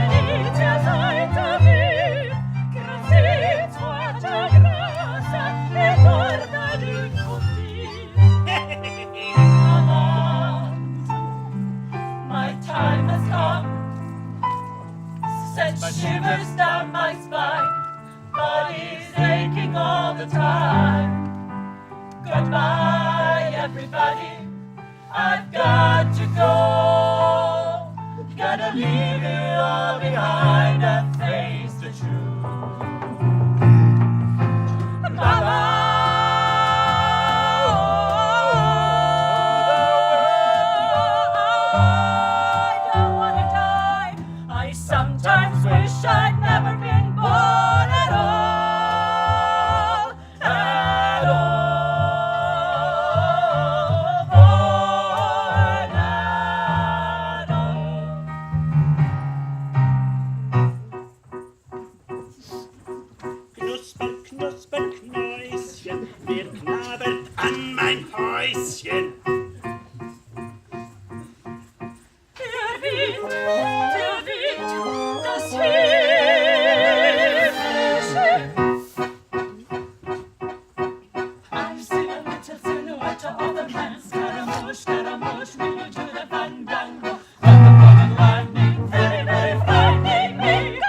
Speaker 6: Delizia senza me, grazie tua grassa, e guarda l'inconfine. Mama, my time has come. Sent shivers down my spine, body's aching all the time. Goodbye, everybody, I've got to go. Gotta leave it all behind and face the truth. Mama, sometimes wish I'd never been born at all, at all, born at all.
Speaker 2: Knusper, knusper, Knäuschen, wer knabbert an mein Häuschen?
Speaker 6: Der Wind, das himmlische. I see a little silhouette of a man, Scaramouche, will you do the fandango? Thunderbolt and lightning, very, very frightening me.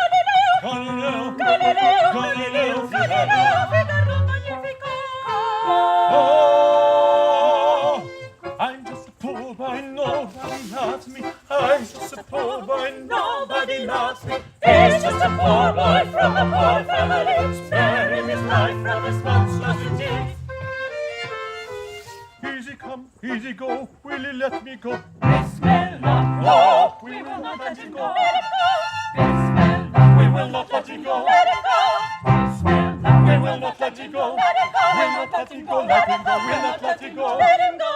Speaker 6: Galileo, Galileo, Galileo, Galileo, Galileo, Figaro Magnifico.
Speaker 3: Oh, I'm just a poor boy, nobody loves me. I'm just a poor boy, nobody loves me.
Speaker 6: He's just a poor boy from a poor family, sparing his life from his monstrosity.
Speaker 3: Easy come, easy go, will you let me go?
Speaker 6: Bismillah, no, we will not let him go. Let him go. Bismillah,
Speaker 3: We will not let him go.
Speaker 6: let him go. Bismillah,
Speaker 3: We will not let him go.
Speaker 6: let him go.
Speaker 3: We'll not let him go, let him go, we'll not let him go.
Speaker 6: Let him go.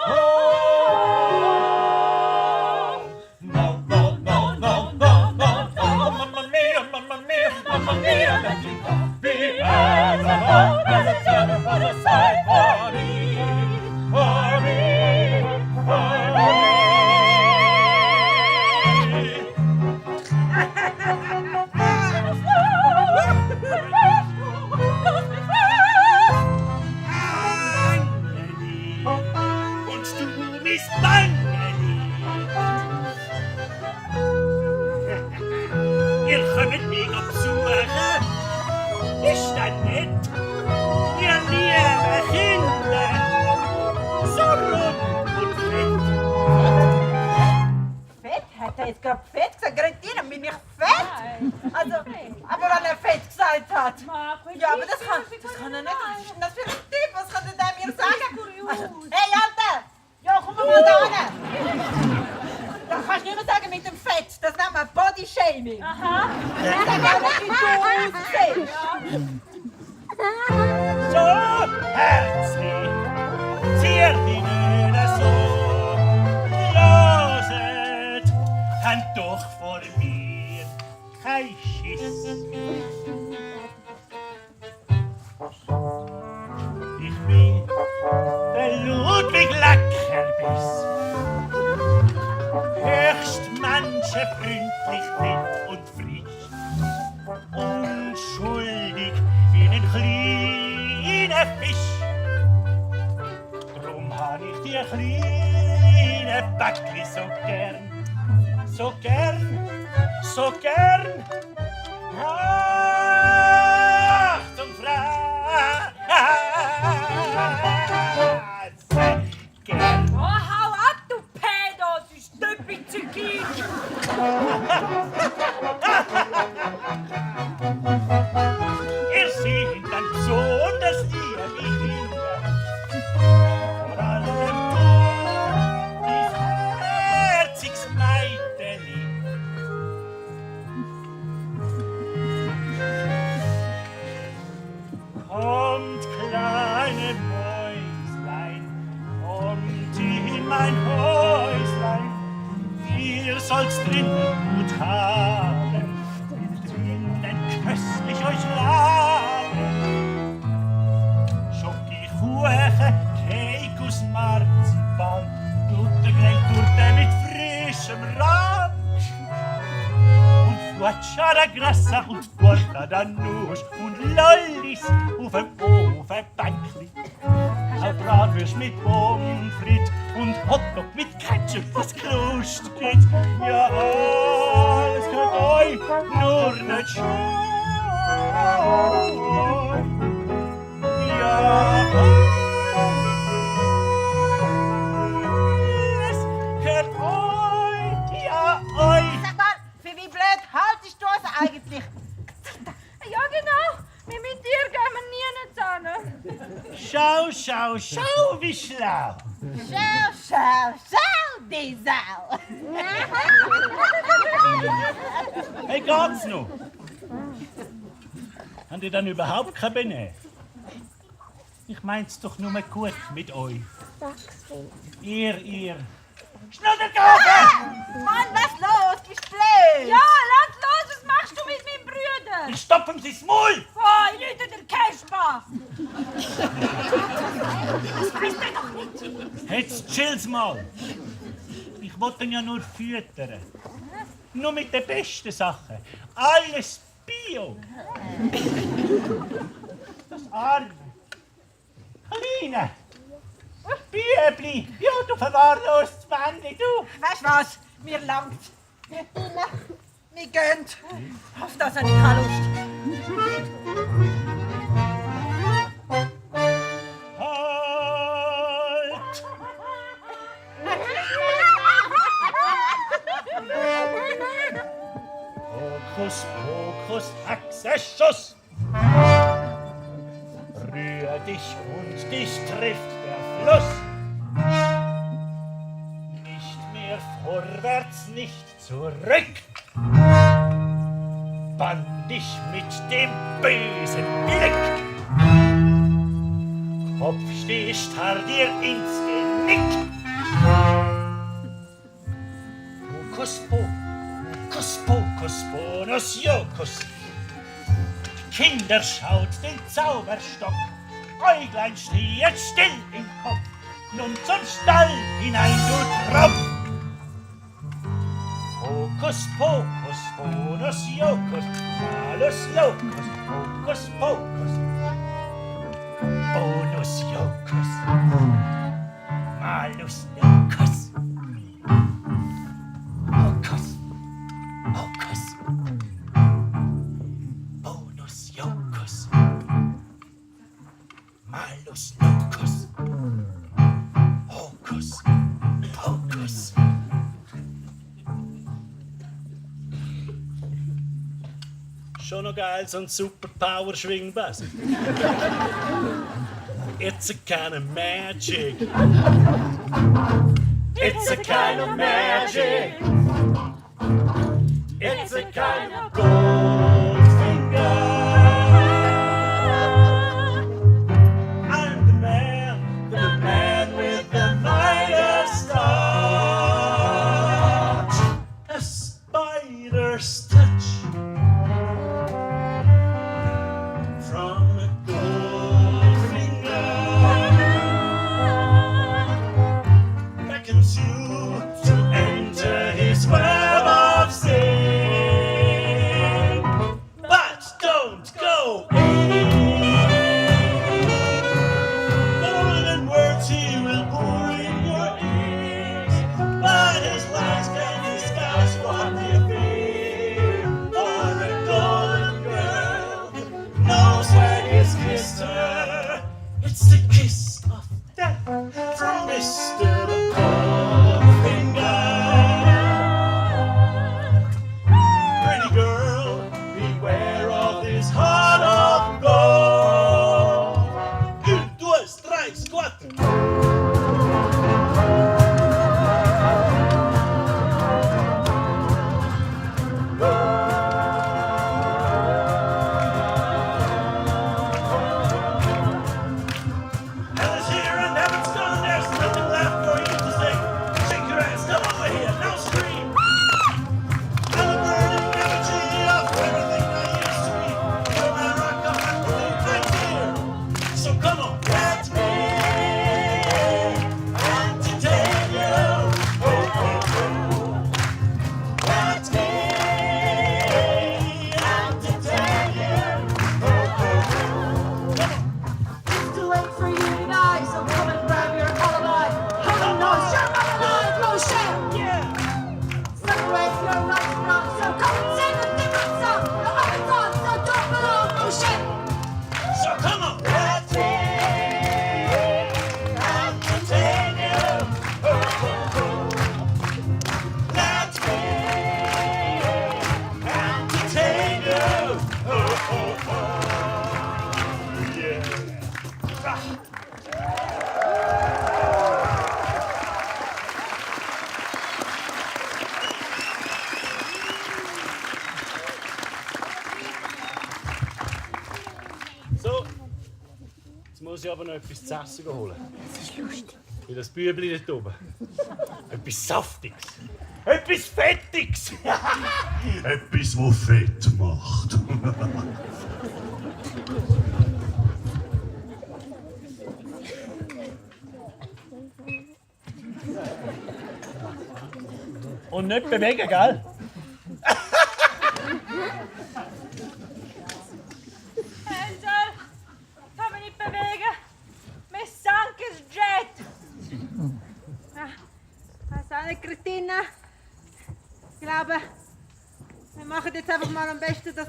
Speaker 3: No, no, no, no, no, no, no, mamma mia, let him go. Be as alone as a tenor for the side for me, for me, for me.
Speaker 2: Und du bist Bangeli. Ihr kommt mich besuchen. Ist das nicht? Ihr lieben Kinder. So rund und fett.
Speaker 7: hat jetzt gerade fett gesagt. Grettina, bin ich fett? Also, aber wenn er fett gesagt hat. Ja, aber das kann er nicht. Was ist denn das für ein Typ? Was kann der mir sagen? Also, hey, Alter! Ja, komm mal da hin! Das kannst du nicht mehr sagen mit dem Fett. Das nennt man Body-Shaming. Aha. Ich sag auch nicht, wie du aussiehst.
Speaker 2: So herzlich, zieh die Nöte so, loset, hand doch vor mir, kein Schiss. Ich bin der Ludwig Lackerbiss, höchst manche freundlich nett und frisch, unschuldig wie ein kleiner Fisch. Drum hab ich die kleine Backli so gern, so gern, so gern. Achtung, Frase, gern.
Speaker 6: Oh, hau ab, du Pedo, das ist typisch Zucchini.
Speaker 2: Ihr seht dann besonders ihr wie Kinder. Vor allem du, dies herziges Meiteli. Kommt, kleine Mäuslein, kommt in mein Häuslein. Ihr sollt's drinnen gut haben, drinnen köstlich euch laben. Schoki, Kuchen, Cake aus Marzipan, Buttergrilltorte mit frischem Rahm. Und Guacciara grassa und Torta d'Anouche und Lollis auf dem Ofenbänkli. Auch Bratwurst mit Pommes frites und Hotdog mit Ketchup, was Krust geht. Ja, alles könnt euch nur nicht schauen. Ja, alles könnt euch, ja, euch.
Speaker 7: Sag mal, für wie blöd haltest du uns eigentlich?
Speaker 6: Ja, genau. Mit dir gehen wir nie zusammen.
Speaker 2: Schau, schau, schau, wie schlau.
Speaker 7: Schau, schau, schau, die Sau.
Speaker 2: Hey, geht's noch? Habt ihr dann überhaupt kein Benehmen? Ich mein's doch nur gut mit euch. Ihr. Schnudderkaufen!
Speaker 7: Mann, was los? Bist du blöd?
Speaker 6: Ja, lass los, was machst du mit meinem Bruder?
Speaker 2: Ich stopp ihm sein Maul!
Speaker 6: Oh, ich lüte der Casper. Das weiß der doch nicht.
Speaker 2: Jetzt chill's mal. Ich wollte ihn ja nur füttern. Nur mit den besten Sachen. Alles Bio. Das Arme. Kleine. Bübli. Ja, du verwahrlost Männli, du.
Speaker 7: Weißt du was? Mir langt. Grettina, wir gehen. Auf das habe ich keine Lust.
Speaker 2: Halt! Hokus pokus Achseschuss. Rühr dich und dich trifft der Fluss. Nicht mehr vorwärts, nicht zurück. Bann dich mit dem bösen Blick. Kopfsteh starr dir ins Genick. Hokus pokus bonus jokus. Die Kinder schaut den Zauberstock. Äuglein stehet still im Kopf. Nun zum Stall hinein, du Tropf. Hokus pokus bonus jokus. Malus locus. Hokus pokus. Bonus jokus. Malus locus. Hokus. Hokus. Bonus jokus. Malus locus. Hokus. Pokus. geil, so ein super Power-Schwingbass. It's a kind of magic. It's a kind of magic. It's a kind of gold finger. I'm the man with the Midas touch. A spider's touch from a gold finger beckons you to enter his web of sin. But don't go in. Golden words he will pour in your ears, but his lies can disguise what you fear. For the golden girl knows when he's kissed her. It's the kiss of death from Mr. Goldfinger. Pretty girl, beware of this heart of gold. 1, 2, 3, 4. Heather's here and Heaven's gone. There's nothing left for you to say. Shake your ass, come over here, now scream. I'm a burning effigy of everything I used to be. You're my rock, I'm not believe right here. So come on, let me entertain you. Oh, oh, oh. Let me entertain you. Oh, oh, oh.
Speaker 7: It's too late for you to die, so come and grab your alibi. Heaven knows you're not alive, no shit.
Speaker 2: Yeah.
Speaker 7: Separate your life from, so come and sing the different song. The other songs that don't belong, no shit.
Speaker 2: So come on, let me entertain you. Oh, oh, oh. Let me entertain you. Oh, oh, oh. Yeah. So, jetzt muss ich aber noch etwas zu essen holen. Das ist lustig. Wie das Bübli dort oben. Etwas Saftiges. Etwas Fettiges.
Speaker 3: Etwas, was Fett macht.
Speaker 2: Und nicht bewegen, gell?
Speaker 6: Hänsel, kann mich nicht bewegen. Mein sankes Jet.
Speaker 7: Weiß auch nicht, Grettina. Ich glaube, wir machen jetzt einfach mal am besten das,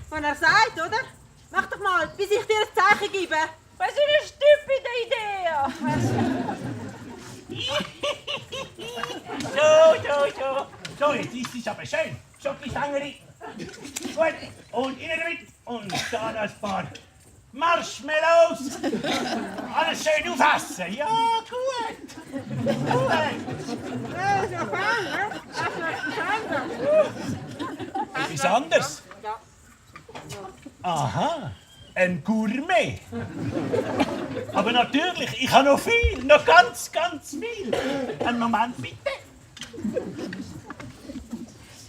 Speaker 7: was er sagt, oder? Mach doch mal, bis ich dir ein Zeichen gebe.
Speaker 6: Was für eine stupide Idee.
Speaker 2: So, jetzt ist es aber schön. Schokostangeli. Gut, und innen damit. Und da das paar Marshmallows. Alles schön aufessen. Ja, gut. Gut.
Speaker 7: Ja, ist ja fein, ne? Das ist
Speaker 2: Etwas anderes?
Speaker 7: Ja.
Speaker 2: Aha, ein Gourmet. Aber natürlich, ich habe noch viel, noch ganz, ganz viel. Einen Moment bitte.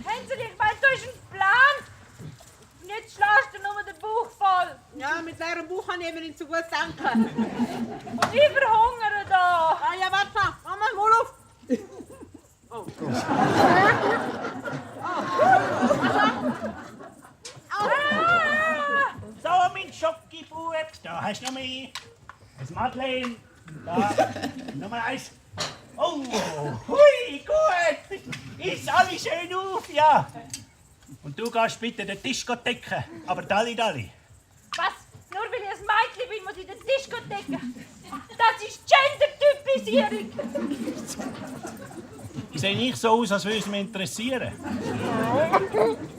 Speaker 6: Hänsel, ich meine, du hast einen Plan. Und jetzt schlägst du nur den Bauch voll.
Speaker 7: Ja, mit leerem Bauch kann ich mir nicht so gut denken.
Speaker 6: Und ich verhungere da.
Speaker 7: Ah, ja, warte mal. Mama, mal auf. Oh.
Speaker 2: So, mein Schokibub, da hast du noch mehr. Das Madeleine, da, Nummer 1. Oh, hui, gut. Iss alle schön auf, ja. Und du gehst bitte den Tisch decken, aber Dalli.
Speaker 6: Was? Nur weil ich ein Mädchen bin, muss ich den Tisch decken? Das ist Gender-Typisierung.
Speaker 2: Sehe ich so aus, als würde es mich interessieren?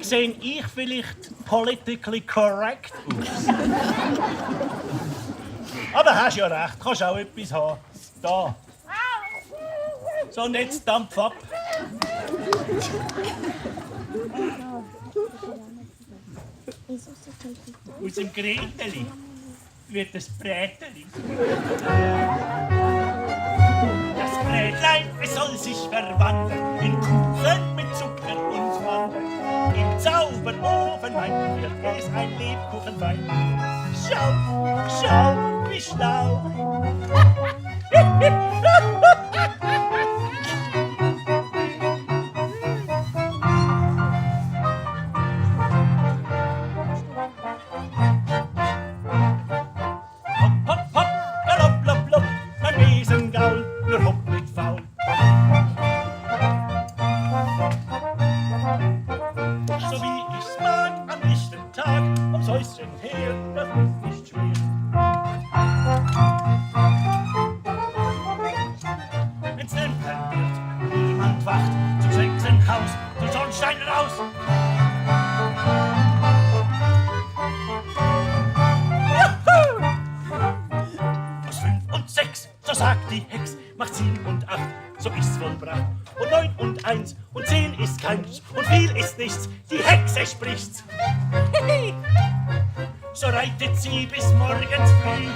Speaker 2: Sehe ich vielleicht politically correct aus? Aber hast ja recht, kannst auch etwas haben. Da. So, und jetzt Dampf ab. Aus dem Greteli wird das Bräteli. Das Brätlein, es soll sich verwandeln in Kuchen mit Zucker und Mandeln. Im Zauberofenwein wird es ein Lebkuchenwein. Schau, schau, wie schlau. Die Hexe spricht's. So reitet sie bis morgens früh.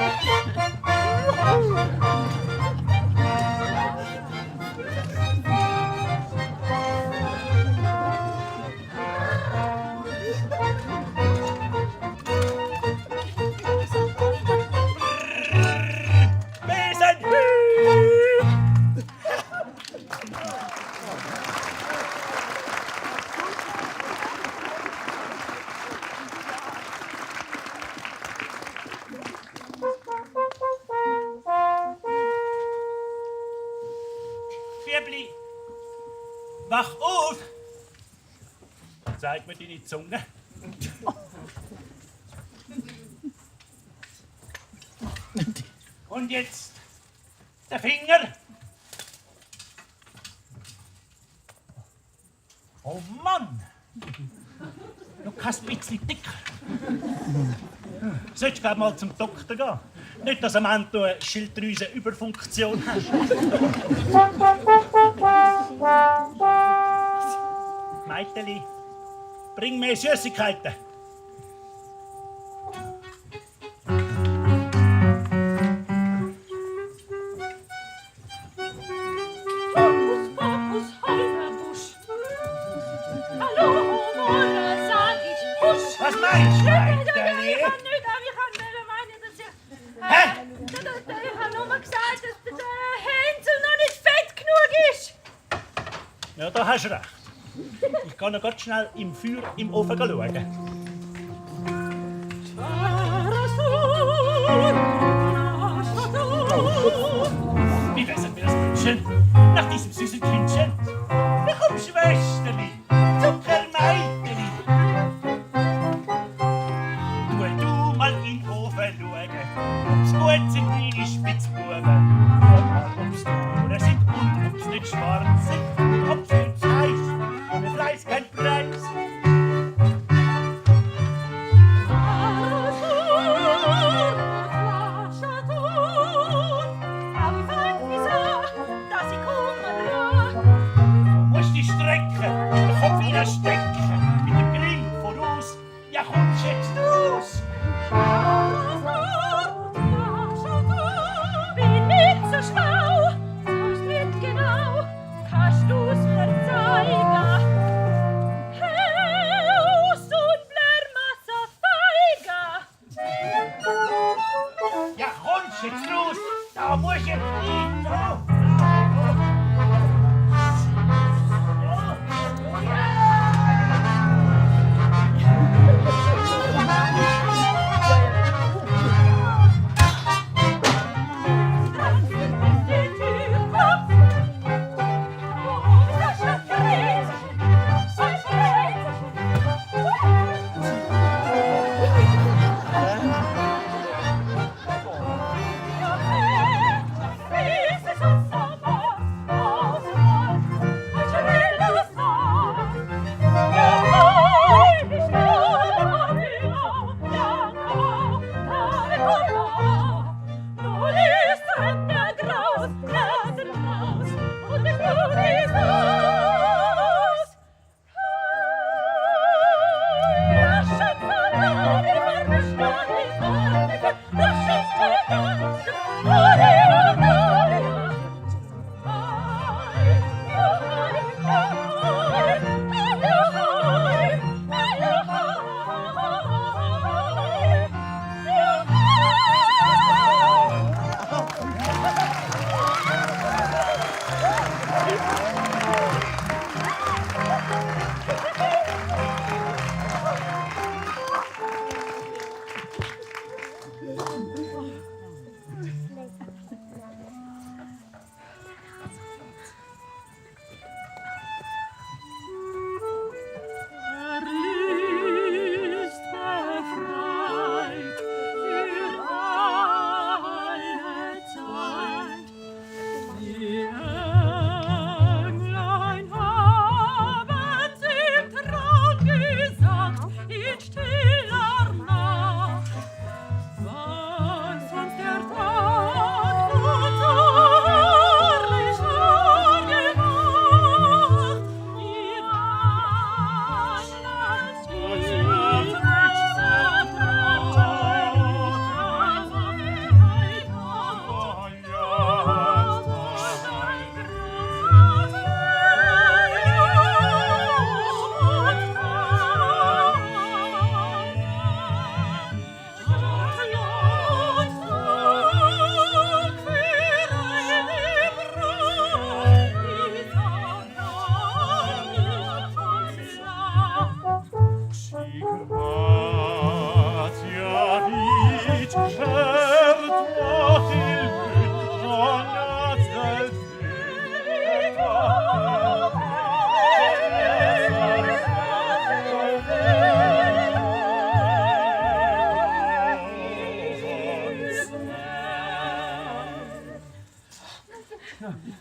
Speaker 2: Wach auf! Zeig mir deine Zunge. Und jetzt der Finger. Oh Mann! Du kannst ein bisschen dicker. Solltest du mal zum Doktor gehen? Nicht, dass am Ende du eine Schilddrüsenüberfunktion hast. Meiteli, bring mir Süßigkeiten.
Speaker 6: Fokus, Fokus, Holgerbusch. Hallo, Mona, sag ich Busch.
Speaker 2: Was meinst du, Meiteli?
Speaker 6: Ich kann meinen, dass ich...
Speaker 2: Hä?
Speaker 6: Ich habe nur mal gesagt, dass der Hänsel noch nicht fett genug ist.
Speaker 2: Ja, da hast du recht. Ich kann noch ganz schnell im Feuer im Ofen schauen. Wie wär's mir das wünschen? Nach diesem süßen Kindchen? Na komm, Schwesterli, Zuckermeiteli. Du mal in den Ofen schauen, ob's gut sind deine Spitzbuben. Ob's Tore sind und ob's nicht schwarz sind, ob's nicht heiß. Ohne Fleiß kein Preis. Du musst dich strecken, den Kopf hineinstecken, mit dem Grimm voraus. Ja, kommst jetzt raus.
Speaker 6: Bin nicht so schlau, sag's nicht genau, kannst du's mir zeigen? Haus und Blärmasse feiger.
Speaker 2: Ja, kommst jetzt raus. Da muss ich nicht drauf.
Speaker 6: Wiese,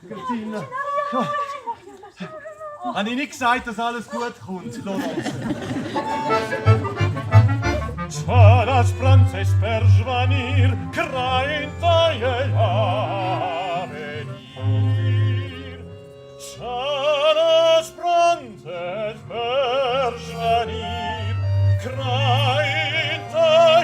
Speaker 9: Grettina. Habe ich nicht gesagt, dass alles gut kommt?
Speaker 3: C'ha la speranza es per svanir, crainta e venir. C'ha la speranza es per svanir, crainta e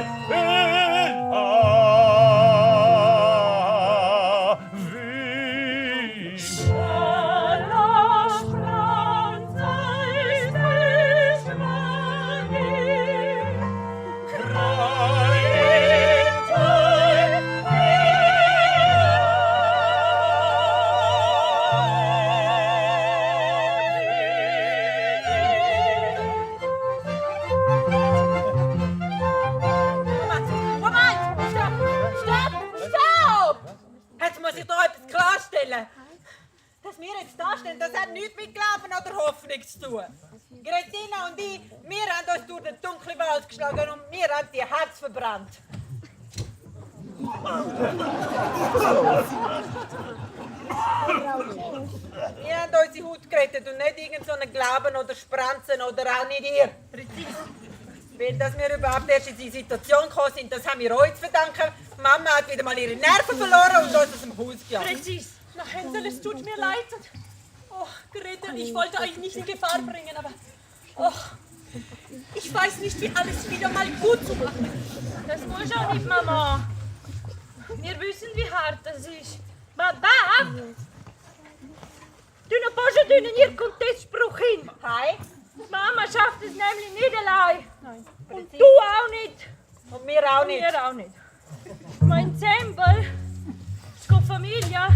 Speaker 7: das hat nichts mit Glauben oder Hoffnung zu tun. Grettina und ich, wir haben uns durch den dunklen Wald geschlagen und wir haben die Herz verbrannt. Wir haben unsere Haut gerettet und nicht irgendeinen Glauben oder Spranzen oder auch nicht ihr. Weil dass wir überhaupt erst in diese Situation gekommen sind, das haben wir euch zu verdanken. Mama hat wieder mal ihre Nerven verloren und uns aus dem Haus gejagt.
Speaker 1: Präzis. Na Hänsel, es tut mir leid. Oh, Grettina, ich wollte euch nicht in Gefahr bringen, aber... Oh, ich weiß nicht, wie alles wieder mal gut zu machen.
Speaker 6: Das muss auch nicht, Mama. Wir wissen, wie hart das ist. Baba! Du noch pas schon in ihr Contestspruch hin.
Speaker 7: Hi.
Speaker 6: Mama schafft es nämlich nicht allein.
Speaker 7: Nein.
Speaker 6: Und du auch nicht.
Speaker 7: Und wir auch nicht.
Speaker 6: Wir auch nicht. Mein Zembel, die Familie,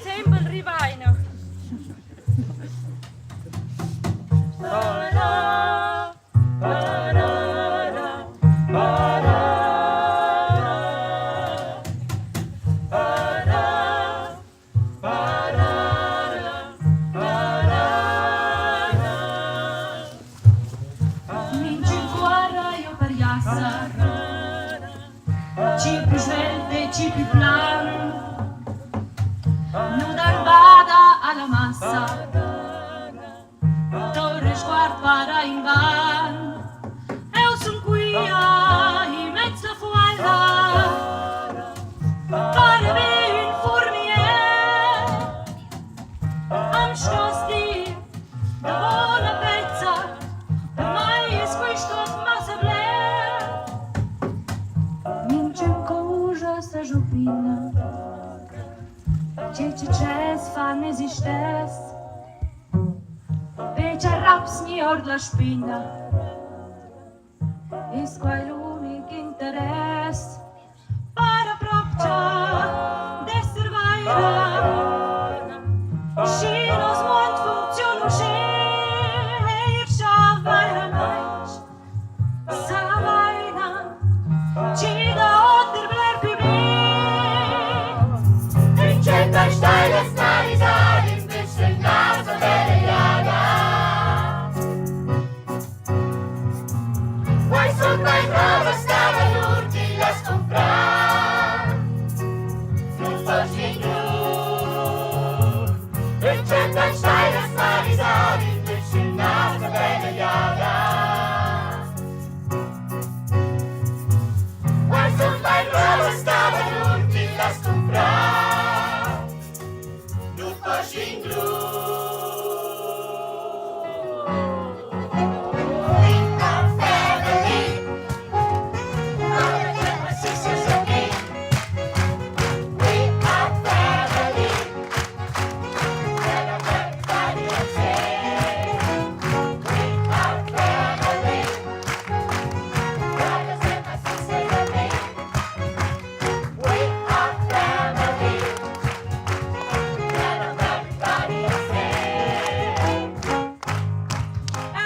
Speaker 6: Zembel Rivaina. Para, para, para.
Speaker 10: Ci più svelte, ci più plan, non dar vada alla massa, torre sguardo para in van, eu son qui in mezzo fualla, pare un fourmier, am Schloss di da buona pezza, mai è questo ma se bler. pinna. Cece fa n'esistes, vece rapsni or la spina. Is quai l'unic interess, para propcia d'esser vaira. Și nos mont funcționu și irșa vaira maici. Sa vaina, ci da otter bler public.
Speaker 5: Încet aș steile snarizari în bisschen naso delle jaga. Vuoi sul quai prova stava l'urti la scomprar. Non forsi in giù. Încet aș steile snarizari în bisschen naso delle jaga. Vuoi sul quai prova stava l'urti la scomprar. Non forsi in giù.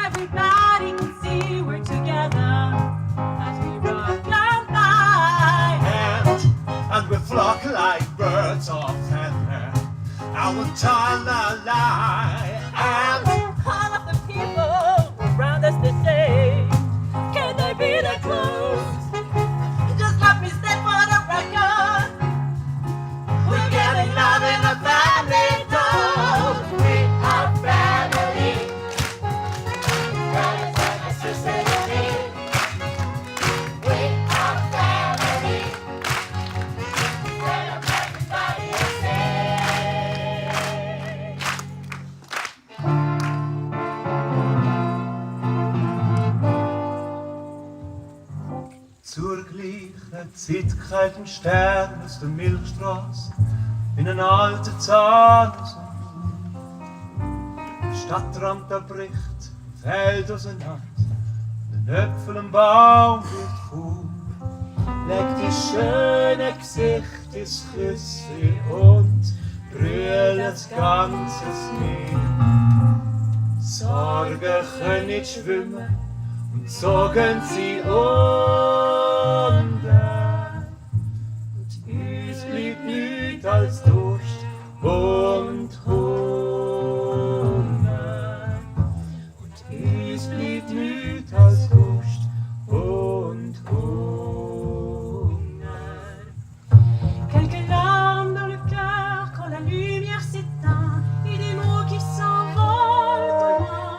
Speaker 10: Everybody can see we're together as we rock and fly.
Speaker 9: And we flock like birds of feather. Our tongue lie. And
Speaker 7: All of the people around us they say, can they be that close? Just let me step for the record. We're getting love in a family dose. We are family.
Speaker 5: Brothers and my sisters and me. We are family. Let everybody say.
Speaker 9: zur gleichen Zeit krallt ein Stern aus der Milchstraße in eine alte Zahnhose. Der Stadtrand da bricht, fällt auseinander, ein Äpfel im Baum wird faul. Legt die schöne Gesicht ins Küsschen und brüllt das ganze Meer. Sorgen können nicht schwimmen und zogen sie unter. Und uns blieb nichts als Durst und Hunger. Und uns blieb nichts als Durst und Hunger.
Speaker 10: Quelques larmes dans le cœur quand la lumière s'éteint et des mots qui s'envolent au loin.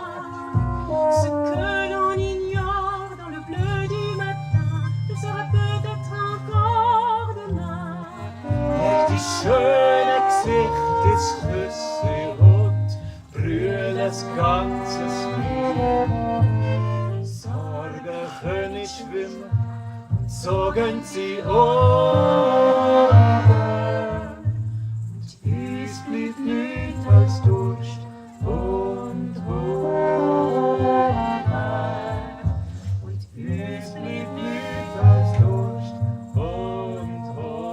Speaker 10: Ce que l'on ignore dans le bleu du matin le sera peut-être encore demain.
Speaker 9: Leg die schöne Gesicht ins Küsschen und brüll das ganze Meer. Sorgen können nicht schwimmen und zogen sie unter. Und uns blieb nichts als Durst und Hunger. Und uns blieb nichts als Durst und Hunger.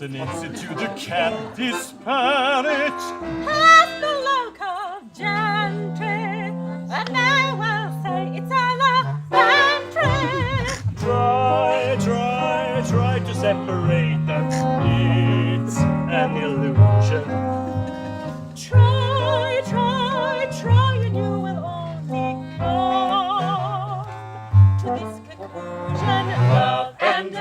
Speaker 3: consonants into the cat disparate.
Speaker 6: Past the local gentry, and I will say it's elementary.
Speaker 2: Try to separate them. It's an illusion.
Speaker 6: Try, and you will only come to this conclusion. Love and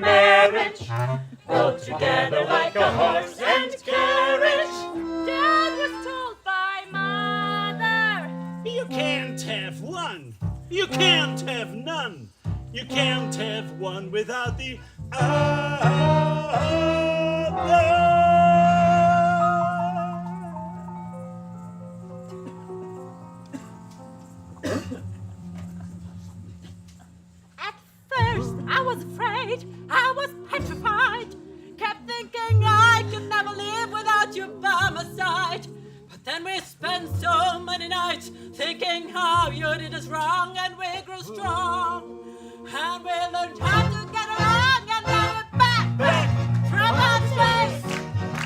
Speaker 6: marriage go together like a horse and carriage. Dad was told by mother.
Speaker 2: You can't have one. You can't have none. You can't have one without the other.
Speaker 6: First, I was afraid, I was petrified. Kept thinking I could never live without you by my side. But then we spent so many nights thinking how you did us wrong, and we grew strong. And we learned how to get along, and now we're back from our place.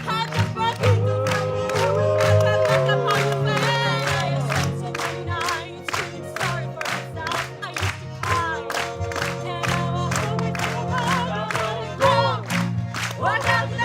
Speaker 6: Had to break into the room, and then look upon your face. I spent so many nights feeling sorry for myself. I used to cry. What else